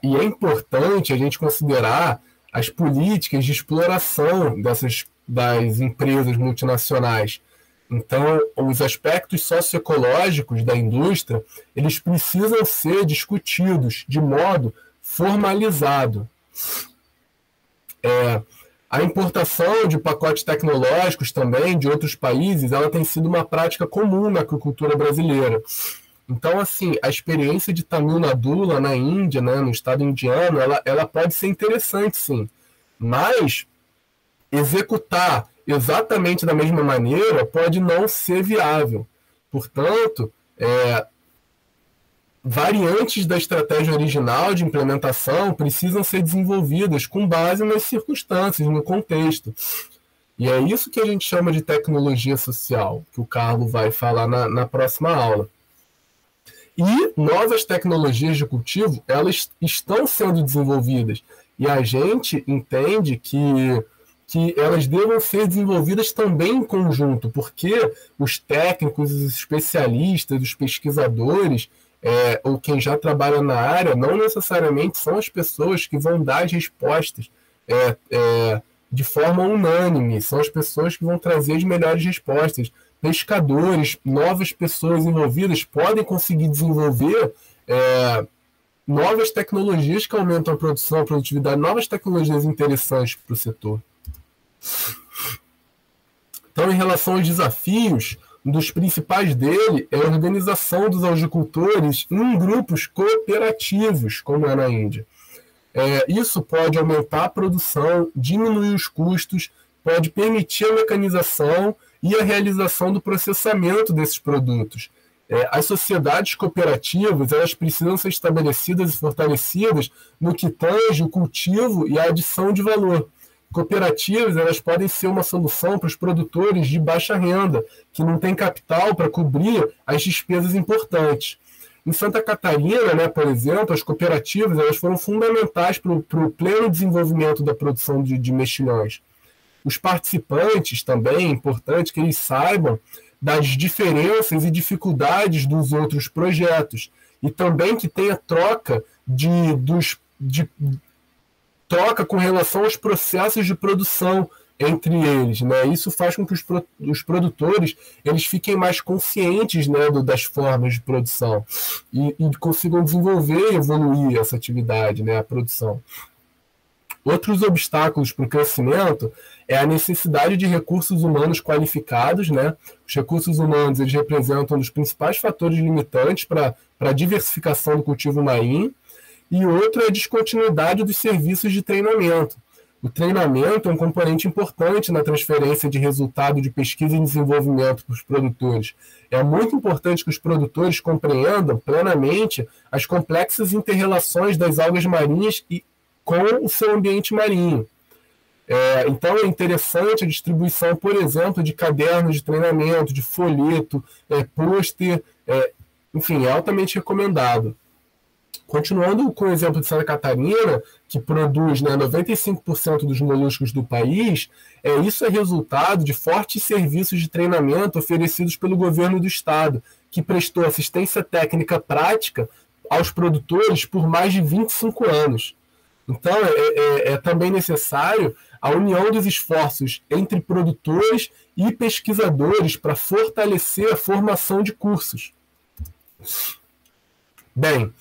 E é importante a gente considerar as políticas de exploração das empresas multinacionais. Então, os aspectos socioecológicos da indústria, eles precisam ser discutidos de modo formalizado. A importação de pacotes tecnológicos também de outros países, ela tem sido uma prática comum na agricultura brasileira. Então, assim, a experiência de Tamil Nadu, lá na Índia, né, no estado indiano, ela pode ser interessante, sim. Mas executar exatamente da mesma maneira pode não ser viável. Portanto, variantes da estratégia original de implementação precisam ser desenvolvidas com base nas circunstâncias, no contexto. E é isso que a gente chama de tecnologia social, que o Carlos vai falar na próxima aula. E novas tecnologias de cultivo, elas estão sendo desenvolvidas. E a gente entende que elas devam ser desenvolvidas também em conjunto, porque os técnicos, os especialistas, os pesquisadores, ou quem já trabalha na área, não necessariamente são as pessoas que vão dar as respostas de forma unânime, são as pessoas que vão trazer as melhores respostas. Pescadores, novas pessoas envolvidas podem conseguir desenvolver novas tecnologias que aumentam a produção, a produtividade, novas tecnologias interessantes para o setor. Então, em relação aos desafios, um dos principais dele é a organização dos agricultores em grupos cooperativos, como é na Índia. Isso pode aumentar a produção, diminuir os custos, pode permitir a mecanização e a realização do processamento desses produtos. As sociedades cooperativas, elas precisam ser estabelecidas e fortalecidas no que tange o cultivo e a adição de valor. Cooperativas, elas podem ser uma solução para os produtores de baixa renda, que não têm capital para cobrir as despesas importantes. Em Santa Catarina, né, por exemplo, as cooperativas elas foram fundamentais para o pleno desenvolvimento da produção de mexilhões. Os participantes também, é importante que eles saibam das diferenças e dificuldades dos outros projetos, e também que tenha troca troca com relação aos processos de produção entre eles, né? Isso faz com que os produtores eles fiquem mais conscientes, né, das formas de produção e consigam desenvolver e evoluir essa atividade, né, a produção. Outros obstáculos para o crescimento é a necessidade de recursos humanos qualificados, né? Os recursos humanos eles representam um dos principais fatores limitantes para a diversificação do cultivo marinho. E outro é a descontinuidade dos serviços de treinamento. O treinamento é um componente importante na transferência de resultado de pesquisa e desenvolvimento para os produtores. É muito importante que os produtores compreendam plenamente as complexas inter-relações das algas marinhas e com o seu ambiente marinho. Então é interessante a distribuição, por exemplo, de cadernos de treinamento, de folheto, pôster, enfim, é altamente recomendado. Continuando com o exemplo de Santa Catarina, que produz 95% dos moluscos do país, isso é resultado de fortes serviços de treinamento oferecidos pelo governo do estado, que prestou assistência técnica prática aos produtores por mais de 25 anos. Então, é também necessário a união dos esforços entre produtores e pesquisadores para fortalecer a formação de cursos. Bem,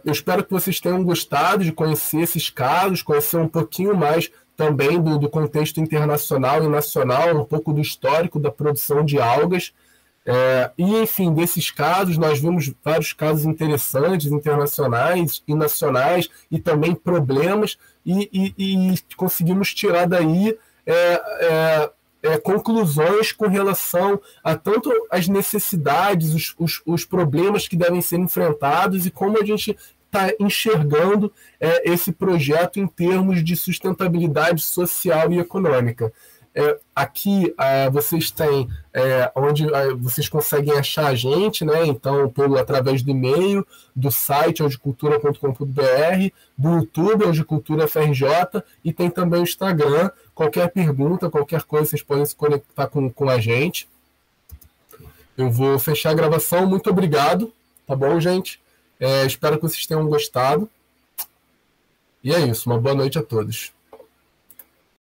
eu espero que vocês tenham gostado de conhecer esses casos, conhecer um pouquinho mais também do contexto internacional e nacional, um pouco do histórico da produção de algas. E, enfim, desses casos, nós vimos vários casos interessantes, internacionais e nacionais, e também problemas, e conseguimos tirar daí conclusões com relação a tanto as necessidades, os problemas que devem ser enfrentados e como a gente está enxergando esse projeto em termos de sustentabilidade social e econômica. Aqui vocês têm onde vocês conseguem achar a gente, né? Então, através do e-mail, do site audicultura.com.br, do YouTube, Audicultura FRJ, e tem também o Instagram. Qualquer pergunta, qualquer coisa, vocês podem se conectar com a gente. Eu vou fechar a gravação. Muito obrigado. Tá bom, gente? Espero que vocês tenham gostado. E é isso. Uma boa noite a todos.